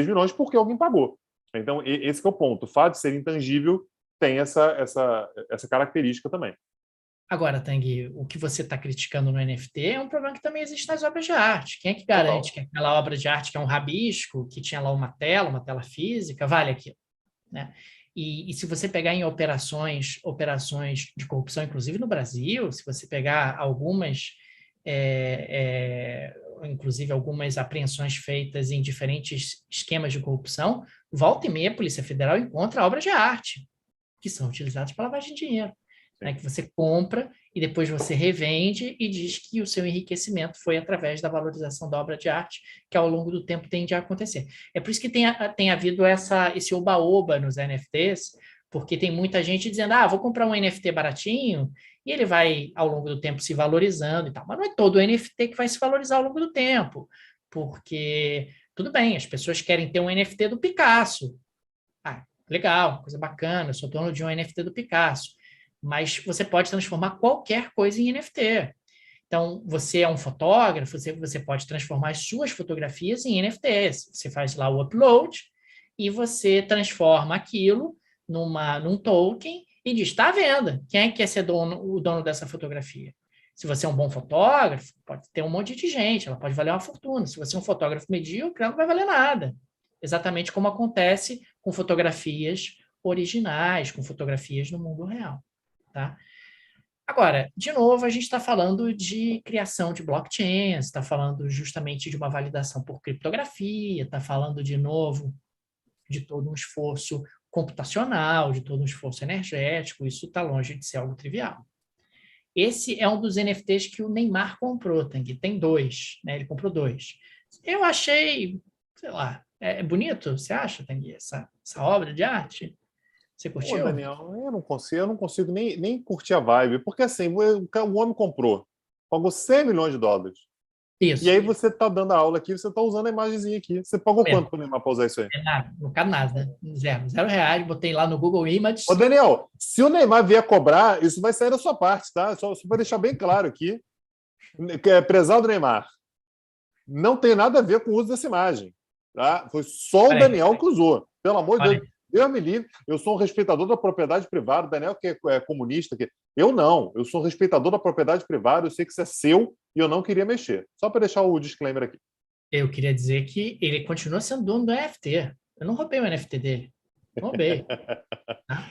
milhões porque alguém pagou. Então, esse que é o ponto. O fato de ser intangível tem essa característica também. Agora, Tanguy, o que você está criticando no NFT é um problema que também existe nas obras de arte. Quem é que garante Total. que aquela obra de arte que é um rabisco, que tinha lá uma tela física, vale aquilo, né? E se você pegar em operações de corrupção, inclusive no Brasil, se você pegar inclusive algumas apreensões feitas em diferentes esquemas de corrupção, volta e meia a Polícia Federal encontra obras de arte que são utilizadas para lavagem de dinheiro, né? Que você compra e depois você revende e diz que o seu enriquecimento foi através da valorização da obra de arte, que ao longo do tempo tende a acontecer. É por isso que tem havido esse oba-oba nos NFTs, porque tem muita gente dizendo, vou comprar um NFT baratinho, e ele vai, ao longo do tempo, se valorizando e tal. Mas não é todo o NFT que vai se valorizar ao longo do tempo, porque, tudo bem, as pessoas querem ter um NFT do Picasso. Legal, coisa bacana, eu sou dono de um NFT do Picasso. Mas você pode transformar qualquer coisa em NFT. Então, você é um fotógrafo, você pode transformar as suas fotografias em NFTs. Você faz lá o upload e você transforma aquilo num token e diz, está à venda. Quem é que quer ser o dono dessa fotografia? Se você é um bom fotógrafo, pode ter um monte de gente, ela pode valer uma fortuna. Se você é um fotógrafo medíocre, ela não vai valer nada. Exatamente como acontece com fotografias originais, com fotografias no mundo real. Tá? Agora, de novo, a gente está falando de criação de blockchains, está falando justamente de uma validação por criptografia, está falando, de novo, de todo um esforço computacional, de todo um esforço energético, isso está longe de ser algo trivial. Esse é um dos NFTs que o Neymar comprou, Tanguy. Tem 2, né? Ele comprou 2. Eu achei, sei lá, é bonito, você acha, Tanguy, essa obra de arte? Você Pô, curtiu? Daniel, eu não consigo nem curtir a vibe, porque assim, o homem comprou, pagou $100 milhões. E Isso, aí você está dando a aula aqui, você está usando a imagenzinha aqui. Você pagou quanto mesmo. para o Neymar para usar isso aí? É nada, não cabe nada, né? Zero reais, botei lá no Google Ô, Images. Daniel, se o Neymar vier cobrar, isso vai sair da sua parte, tá? Só para deixar bem claro aqui. Prezado Neymar, não tem nada a ver com o uso dessa imagem. Tá? Foi só o Olha aí, Daniel que usou. Pelo amor de olha Deus. aí. Deus me livre. Eu sou um respeitador da propriedade privada. O Daniel, que é comunista. Eu não. Eu sou um respeitador da propriedade privada. Eu sei que isso é seu e eu não queria mexer. Só para deixar o disclaimer aqui. Eu queria dizer que ele continua sendo dono do NFT. Eu não roubei o NFT dele. Não roubei. Tá?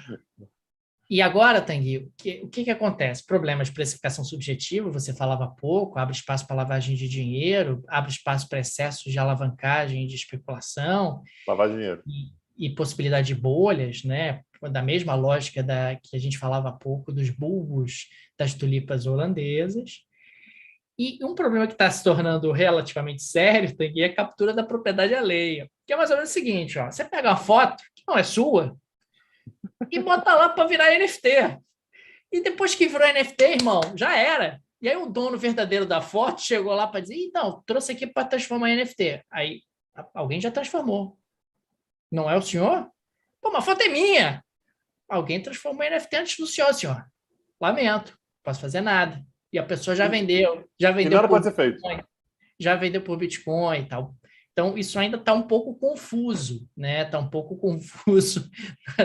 E agora, Tanguy, o que acontece? Problemas de precificação subjetiva, você falava há pouco, abre espaço para lavagem de dinheiro, abre espaço para excessos de alavancagem e de especulação, Lavar dinheiro. e possibilidade de bolhas, né? Da mesma lógica que a gente falava há pouco dos bulbos das tulipas holandesas. E um problema que está se tornando relativamente sério, Tanguy, é a captura da propriedade alheia. Que é mais ou menos o seguinte, ó, você pega uma foto que não é sua e bota lá para virar NFT. E depois que virou NFT, irmão, já era. E aí o dono verdadeiro da foto chegou lá para dizer, então, trouxe aqui para transformar em NFT. Aí alguém já transformou. Não é o senhor? Pô, mas a foto é minha. Alguém transformou em NFT antes do senhor. Lamento, não posso fazer nada. E a pessoa já E vendeu nada por pode ser feito. Bitcoin, já vendeu por Bitcoin e tal. Então, isso ainda está um pouco confuso, né? Está um pouco confuso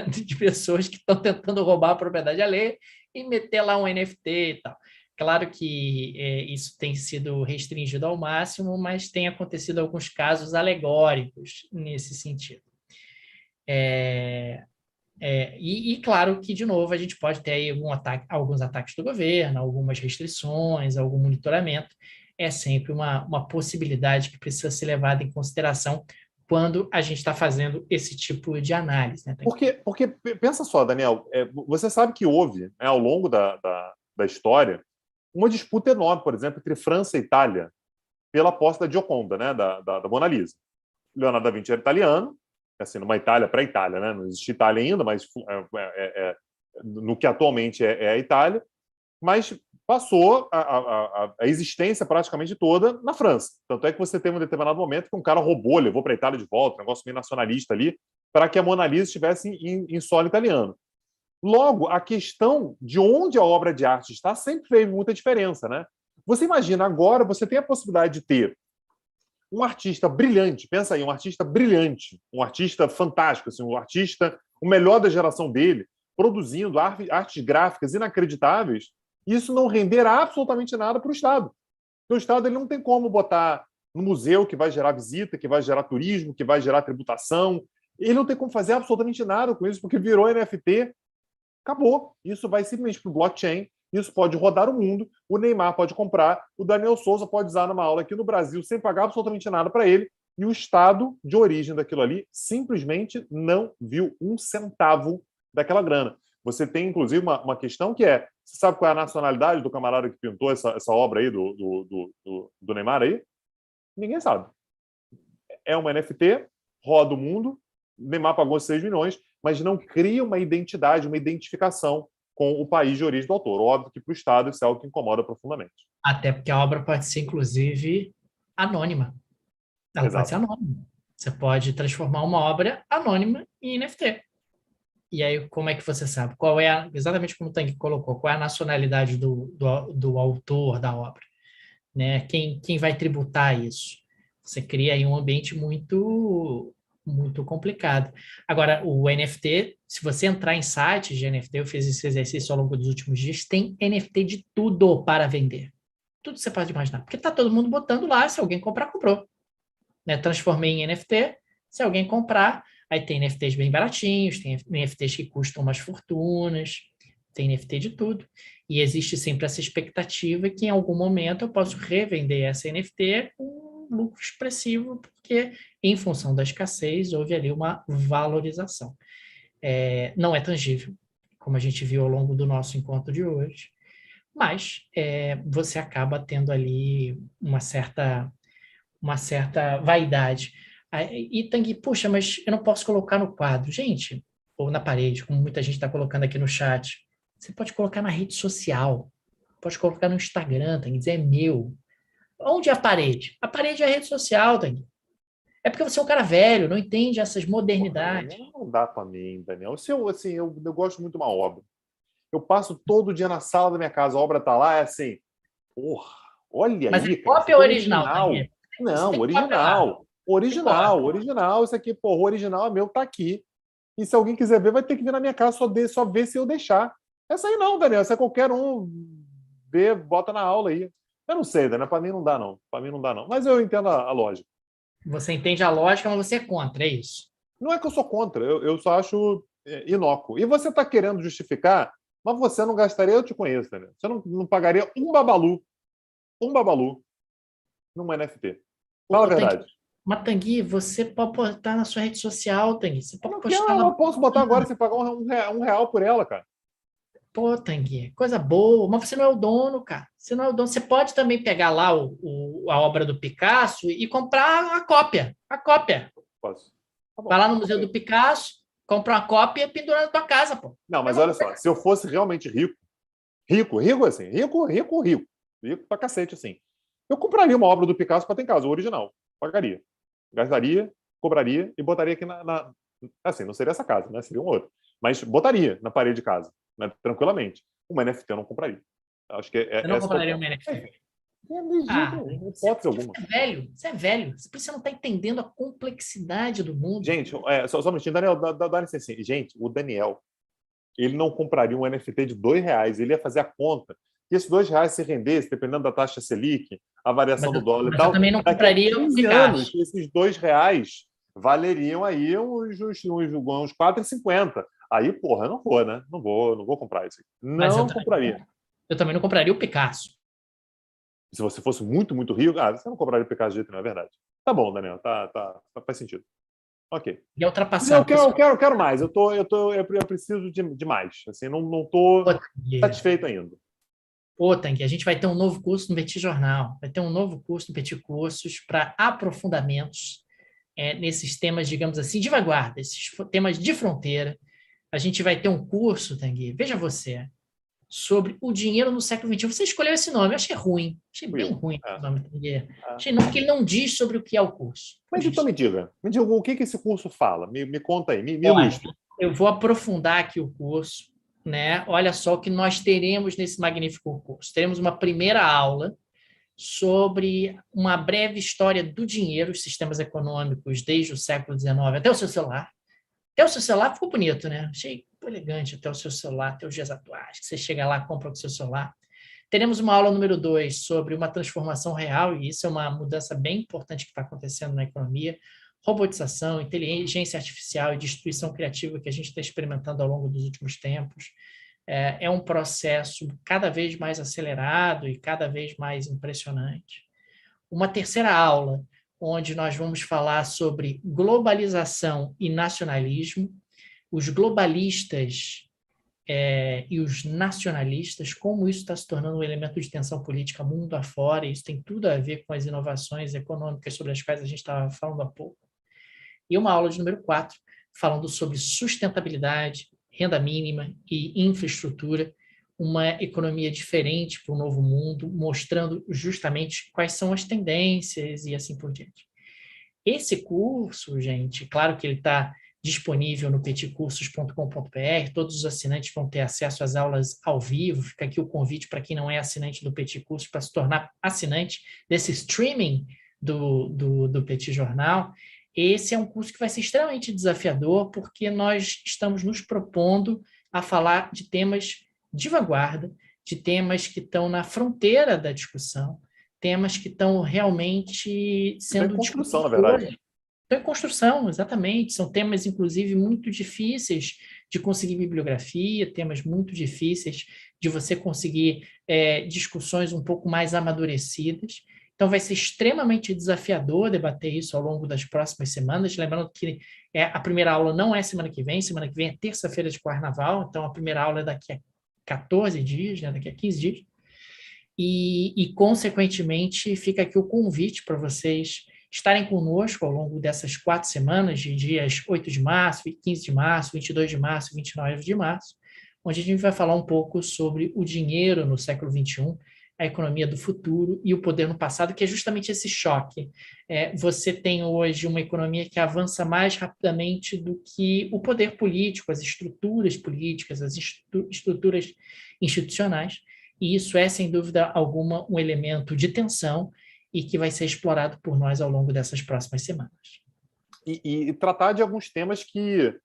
de pessoas que estão tentando roubar a propriedade alheia e meter lá um NFT e tal. Claro que isso tem sido restringido ao máximo, mas tem acontecido alguns casos alegóricos nesse sentido. Claro que, de novo, a gente pode ter aí alguns ataques do governo, algumas restrições, algum monitoramento. É sempre uma possibilidade que precisa ser levada em consideração quando a gente está fazendo esse tipo de análise. Né? Porque pensa só, Daniel, você sabe que houve, né, ao longo da história, uma disputa enorme, por exemplo, entre França e Itália, pela posse da Gioconda, né, da Mona Lisa. Leonardo da Vinci era italiano, assim, numa Itália para a Itália, né? Não existe Itália ainda, mas no que atualmente é a Itália. Mas passou a existência praticamente toda na França. Tanto é que você teve um determinado momento que um cara roubou, levou para a Itália de volta, um negócio meio nacionalista ali, para que a Mona Lisa estivesse em solo italiano. Logo, a questão de onde a obra de arte está sempre fez muita diferença, né? Você imagina, agora você tem a possibilidade de ter um artista brilhante, pensa aí, um artista brilhante, um artista fantástico, assim, um artista, o melhor da geração dele, produzindo artes gráficas inacreditáveis, e isso não render absolutamente nada para o Estado. Porque o Estado ele não tem como botar no museu que vai gerar visita, que vai gerar turismo, que vai gerar tributação. Ele não tem como fazer absolutamente nada com isso, porque virou NFT, acabou. Isso vai simplesmente para o blockchain, isso pode rodar o mundo, o Neymar pode comprar, o Daniel Souza pode usar numa aula aqui no Brasil sem pagar absolutamente nada para ele, e o estado de origem daquilo ali simplesmente não viu um centavo daquela grana. Você tem, inclusive, uma questão que é, você sabe qual é a nacionalidade do camarada que pintou essa obra aí do Neymar aí? Ninguém sabe. É uma NFT, roda o mundo, o Neymar pagou 6 milhões, mas não cria uma identidade, uma identificação com o país de origem do autor. Óbvio que para o Estado isso é algo que incomoda profundamente. Até porque a obra pode ser, inclusive, anônima. Ela pode ser Exato. anônima. Você pode transformar uma obra anônima em NFT. E aí, como é que você sabe? Qual é exatamente como o Tanguy colocou, qual é a nacionalidade do autor da obra? Né? Quem vai tributar isso? Você cria aí um ambiente muito complicado. Agora, o NFT, se você entrar em sites de NFT, eu fiz esse exercício ao longo dos últimos dias, tem NFT de tudo para vender. Tudo você pode imaginar. Porque está todo mundo botando lá, se alguém comprar, comprou. Né? Transformei em NFT, se alguém comprar, aí tem NFTs bem baratinhos, tem NFTs que custam umas fortunas, tem NFT de tudo. E existe sempre essa expectativa que em algum momento eu posso revender essa NFT com um lucro expressivo, porque em função da escassez houve ali uma valorização. Não é tangível, como a gente viu ao longo do nosso encontro de hoje, mas você acaba tendo ali uma certa vaidade. E Tanguy, puxa, mas eu não posso colocar no quadro. Gente, ou na parede, como muita gente está colocando aqui no chat. Você pode colocar na rede social, pode colocar no Instagram, Tanguy, dizer é meu. Onde é a parede? A parede é a rede social, Tanguy. É porque você é um cara velho, não entende essas Porra, modernidades. Daniel, não dá para mim, Daniel. Se eu, assim, eu gosto muito de uma obra. Eu passo todo dia na sala da minha casa, a obra está lá, é assim, porra, olha Mas é aí, cara, isso cópia aqui ou é original, original. Tanguy? Você Não, tem cópia lá. original. Tem cópia. Original. Isso aqui, porra, o original é meu, tá aqui. E se alguém quiser ver, vai ter que vir na minha casa só ver se eu deixar. Essa aí não, Daniel. Essa é qualquer um vê, bota na aula aí. Eu não sei, Daniel. Para mim não dá, não. Para mim não dá, não. Mas eu entendo a lógica. Você entende a lógica, mas você é contra, é isso? Não é que eu sou contra, eu só acho inócuo. E você está querendo justificar, mas você não gastaria, eu te conheço, Daniel. Você não pagaria um babalu num NFT. Fala a Tanguy, verdade. mas, Tanguy, você pode botar na sua rede social, Tanguy. Você Eu pode não postar quero, lá. eu posso botar agora sem pagar um real por ela, cara. Pô, Tanguy, coisa boa. Mas você não é o dono, cara. Você não é o dono. Você pode também pegar lá a obra do Picasso e comprar a cópia. A cópia. Posso. Tá Vai bom. lá no Museu do Picasso, compra uma cópia e pendura na tua casa, pô. Não, mas Mesma olha só, coisa. se eu fosse realmente rico assim, rico pra cacete, assim, eu compraria uma obra do Picasso para ter em casa, o original. Pagaria. Gastaria, cobraria e botaria aqui assim, não seria essa casa, né? Seria um outro. Mas botaria na parede de casa, né? Tranquilamente. Uma NFT eu não compraria. Acho que Você não essa que é o compraria ponto. uma NFT. De jeito Ah, nenhum, você, hipótese você alguma. é velho. Você é velho. Você não está entendendo a complexidade do mundo. Gente, só um minutinho, Daniel, dá licença. Gente, o Daniel, ele não compraria um NFT de R$ 2, ele ia fazer a conta. E esses R$ 2 se rendesse, dependendo da taxa Selic, a variação do dólar e Mas eu tal, também não daqui a compraria o 15 anos, Picasso. esses R$ 2 valeriam aí uns 4,50. Aí, porra, eu não vou, né? Não vou comprar isso aqui. Mas Não compraria. eu também não compraria o Picasso. Se você fosse muito, muito rico, você não compraria o Picasso de jeito, não é verdade. Tá bom, Daniel, faz sentido. Ok. E é Mas eu ultrapassado, quero, eu pessoal. quero, eu quero mais. Eu preciso de mais. Assim, não estou satisfeito ainda. Tanguy, a gente vai ter um novo curso no Petit Jornal, vai ter um novo curso no Petit Cursos para aprofundamentos nesses temas, digamos assim, de vanguarda, esses temas de fronteira. A gente vai ter um curso, Tanguy, veja você, sobre o dinheiro no século XXI. Você escolheu esse nome, eu achei ruim, achei bem ruim o nome. Achei não, porque ele não diz sobre o que é o curso. Mas então me diga o que esse curso fala? Me conta aí, me Olha, ilustre. eu vou aprofundar aqui o curso, né? Olha só o que nós teremos nesse magnífico curso. Teremos uma primeira aula sobre uma breve história do dinheiro, os sistemas econômicos desde o século XIX até o seu celular. Até o seu celular ficou bonito, né? Achei elegante até o seu celular, até os dias atuais, que você chega lá, compra o seu celular. Teremos uma aula número 2 sobre uma transformação real, e isso é uma mudança bem importante que está acontecendo na economia, robotização, inteligência artificial e destruição criativa que a gente está experimentando ao longo dos últimos tempos. É um processo cada vez mais acelerado e cada vez mais impressionante. Uma terceira aula, onde nós vamos falar sobre globalização e nacionalismo, os globalistas e os nacionalistas, como isso está se tornando um elemento de tensão política mundo afora, e isso tem tudo a ver com as inovações econômicas sobre as quais a gente estava falando há pouco. E uma aula de número 4, falando sobre sustentabilidade, renda mínima e infraestrutura, uma economia diferente para o novo mundo, mostrando justamente quais são as tendências e assim por diante. Esse curso, gente, claro que ele está disponível no petitcursos.com.br, todos os assinantes vão ter acesso às aulas ao vivo, fica aqui o convite para quem não é assinante do Petit Cursos para se tornar assinante desse streaming do Petit Jornal. Esse é um curso que vai ser extremamente desafiador, porque nós estamos nos propondo a falar de temas de vanguarda, de temas que estão na fronteira da discussão, temas que estão realmente sendo em construção, na verdade. Estão em construção, exatamente. São temas, inclusive, muito difíceis de conseguir bibliografia, temas muito difíceis de você conseguir discussões um pouco mais amadurecidas. Então, vai ser extremamente desafiador debater isso ao longo das próximas semanas. Lembrando que a primeira aula não é semana que vem é terça-feira de carnaval, então a primeira aula é daqui a 14 dias, né, daqui a 15 dias. E, consequentemente, fica aqui o convite para vocês estarem conosco ao longo dessas 4 semanas, de dias 8 de março, 15 de março, 22 de março, 29 de março, onde a gente vai falar um pouco sobre o dinheiro no século XXI, a economia do futuro e o poder no passado, que é justamente esse choque. Você tem hoje uma economia que avança mais rapidamente do que o poder político, as estruturas políticas, as estruturas institucionais, e isso é, sem dúvida alguma, um elemento de tensão e que vai ser explorado por nós ao longo dessas próximas semanas. E tratar de alguns temas que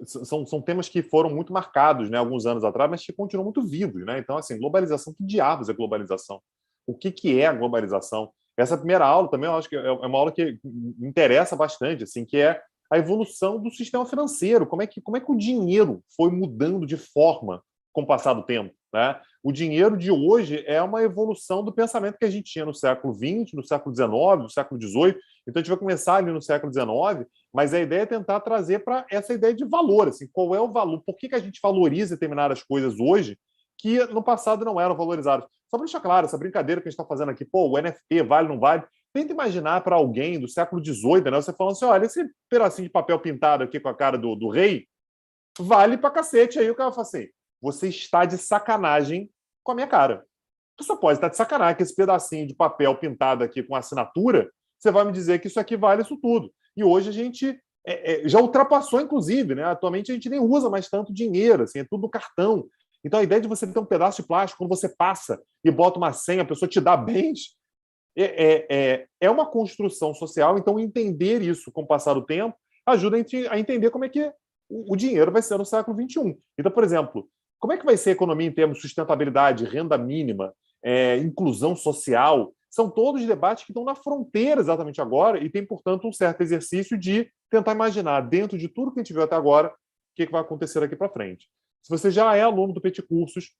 são temas que foram muito marcados, né, alguns anos atrás, mas que continuam muito vivos, né? Então, assim, globalização, que diabos é globalização? O que é a globalização? Essa primeira aula também, eu acho que é uma aula que me interessa bastante, assim, que é a evolução do sistema financeiro. Como é que o dinheiro foi mudando de forma com o passar do tempo, né? O dinheiro de hoje é uma evolução do pensamento que a gente tinha no século XX, no século XIX, no século XVIII. Então, a gente vai começar ali no século XIX, mas a ideia é tentar trazer para essa ideia de valor. Assim, qual é o valor? Por que a gente valoriza determinadas coisas hoje que no passado não eram valorizadas? Só para deixar claro, essa brincadeira que a gente está fazendo aqui, o NFT vale ou não vale? Tenta imaginar para alguém do século XVIII, né? Você falando assim, olha, esse pedacinho de papel pintado aqui com a cara do rei vale para cacete. Aí o cara fala assim, você está de sacanagem com a minha cara. Você só pode estar de sacanagem que esse pedacinho de papel pintado aqui com assinatura, você vai me dizer que isso aqui vale isso tudo. E hoje a gente já ultrapassou, inclusive, né? Atualmente a gente nem usa mais tanto dinheiro, assim, é tudo no cartão. Então a ideia de você ter um pedaço de plástico, quando você passa e bota uma senha, a pessoa te dá bens, é uma construção social. Então entender isso com o passar do tempo ajuda a entender como é que o dinheiro vai ser no século XXI. Então, por exemplo, como é que vai ser a economia em termos de sustentabilidade, renda mínima, inclusão social? São todos debates que estão na fronteira exatamente agora e tem, portanto, um certo exercício de tentar imaginar, dentro de tudo que a gente viu até agora, o que vai acontecer daqui para frente. Se você já é aluno do Petit Cursos,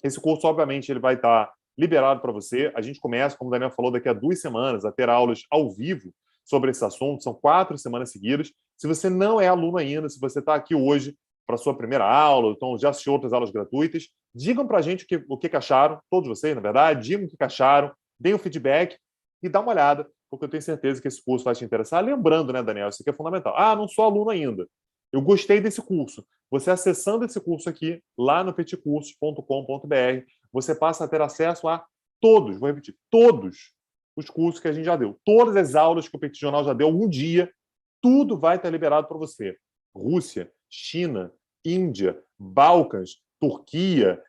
esse curso, obviamente, ele vai estar liberado para você. A gente começa, como o Daniel falou, daqui a 2 semanas a ter aulas ao vivo sobre esse assunto. São 4 semanas seguidas. Se você não é aluno ainda, se você está aqui hoje para a sua primeira aula, então já assistiu outras aulas gratuitas, digam para a gente o que acharam, todos vocês, na verdade, digam o que acharam, deem o feedback e dá uma olhada, porque eu tenho certeza que esse curso vai te interessar. Lembrando, né, Daniel, isso aqui é fundamental. Não sou aluno ainda. Eu gostei desse curso. Você acessando esse curso aqui, lá no petcursos.com.br, você passa a ter acesso a todos, vou repetir, todos os cursos que a gente já deu. Todas as aulas que o Petit Jornal já deu algum dia, tudo vai estar liberado para você. Rússia, China, Índia, Balcãs, Turquia,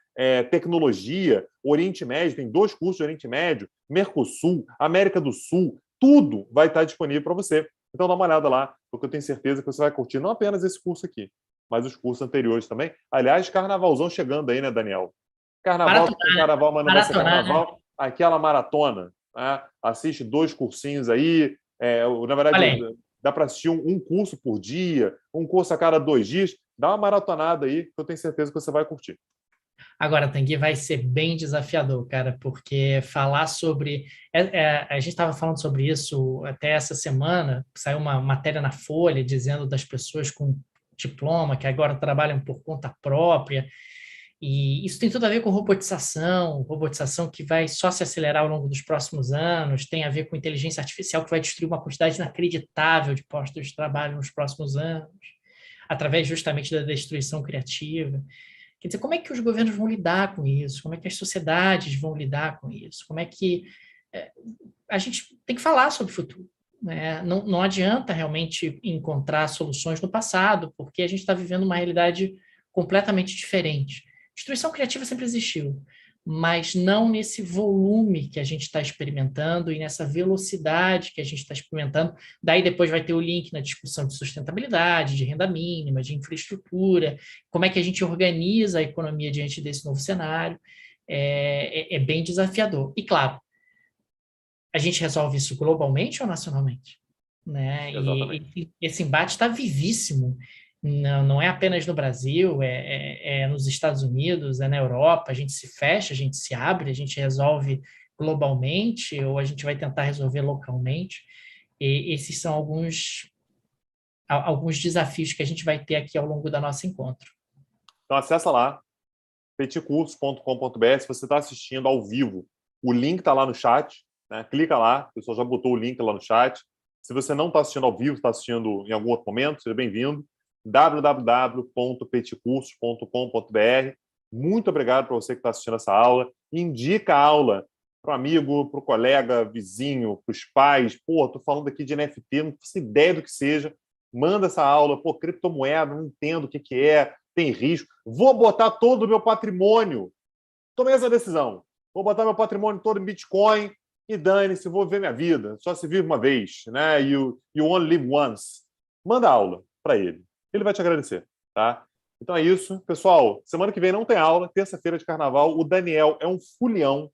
tecnologia, Oriente Médio, tem 2 cursos de Oriente Médio, Mercosul, América do Sul, tudo vai estar disponível para você. Então dá uma olhada lá, porque eu tenho certeza que você vai curtir não apenas esse curso aqui, mas os cursos anteriores também. Aliás, carnavalzão chegando aí, né, Daniel? Carnaval, que tem carnaval, mas não vai ser carnaval. Aquela maratona, né? Assiste 2 cursinhos aí. Na verdade, dá para assistir um curso por dia, um curso a cada 2 dias. Dá uma maratonada aí, que eu tenho certeza que você vai curtir. Agora, Tanguy, vai ser bem desafiador, cara, porque falar sobre. A gente estava falando sobre isso até essa semana, saiu uma matéria na Folha dizendo das pessoas com diploma que agora trabalham por conta própria. E isso tem tudo a ver com robotização que vai só se acelerar ao longo dos próximos anos, tem a ver com inteligência artificial que vai destruir uma quantidade inacreditável de postos de trabalho nos próximos anos, através justamente da destruição criativa. Quer dizer, como é que os governos vão lidar com isso? Como é que as sociedades vão lidar com isso? Como é que a gente tem que falar sobre o futuro, né? Não adianta realmente encontrar soluções no passado, porque a gente está vivendo uma realidade completamente diferente. Destruição criativa sempre existiu, mas não nesse volume que a gente está experimentando e nessa velocidade que a gente está experimentando. Daí depois vai ter o link na discussão de sustentabilidade, de renda mínima, de infraestrutura, como é que a gente organiza a economia diante desse novo cenário. É bem desafiador. E, claro, a gente resolve isso globalmente ou nacionalmente? Né? E esse embate está vivíssimo. Não é apenas no Brasil, é nos Estados Unidos, é na Europa. A gente se fecha, a gente se abre, a gente resolve globalmente ou a gente vai tentar resolver localmente. E esses são alguns desafios que a gente vai ter aqui ao longo da nosso encontro. Então acessa lá, petcursos.com.br. Se você está assistindo ao vivo, o link está lá no chat, né? Clica lá, o pessoal já botou o link lá no chat. Se você não está assistindo ao vivo, está assistindo em algum outro momento, seja bem-vindo. www.petcursos.com.br. Muito obrigado para você que está assistindo essa aula. Indica a aula para o amigo, para o colega, vizinho, para os pais. Pô, estou falando aqui de NFT, não faço ideia do que seja. Manda essa aula. Pô, criptomoeda, não entendo o que é, tem risco. Vou botar todo o meu patrimônio. Tomei essa decisão. Vou botar meu patrimônio todo em Bitcoin e dane-se, vou ver minha vida. Só se vive uma vez, né? You only live once. Manda aula para ele. Ele vai te agradecer, tá? Então é isso. Pessoal, semana que vem não tem aula, terça-feira de carnaval. O Daniel é um fulião.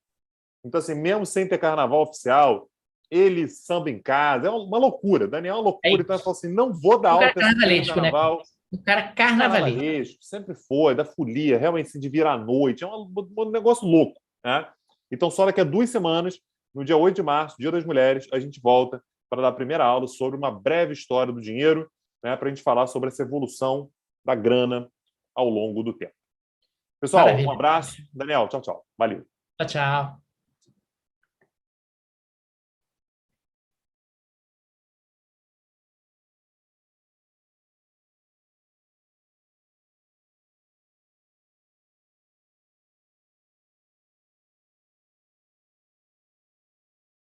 Então, assim, mesmo sem ter carnaval oficial, ele samba em casa. É uma loucura. Daniel é uma loucura. Então, ele falou assim, não vou dar aula terça-feira de carnaval. Né? Um cara carnavalesco. Sempre foi, da folia, realmente se de vir à noite. É um negócio louco, né? Então, só daqui a 2 semanas, no dia 8 de março, Dia das Mulheres, a gente volta para dar a primeira aula sobre uma breve história do dinheiro, né, para a gente falar sobre essa evolução da grana ao longo do tempo. Pessoal, Um abraço. Daniel, tchau, tchau. Valeu. Tchau, tchau.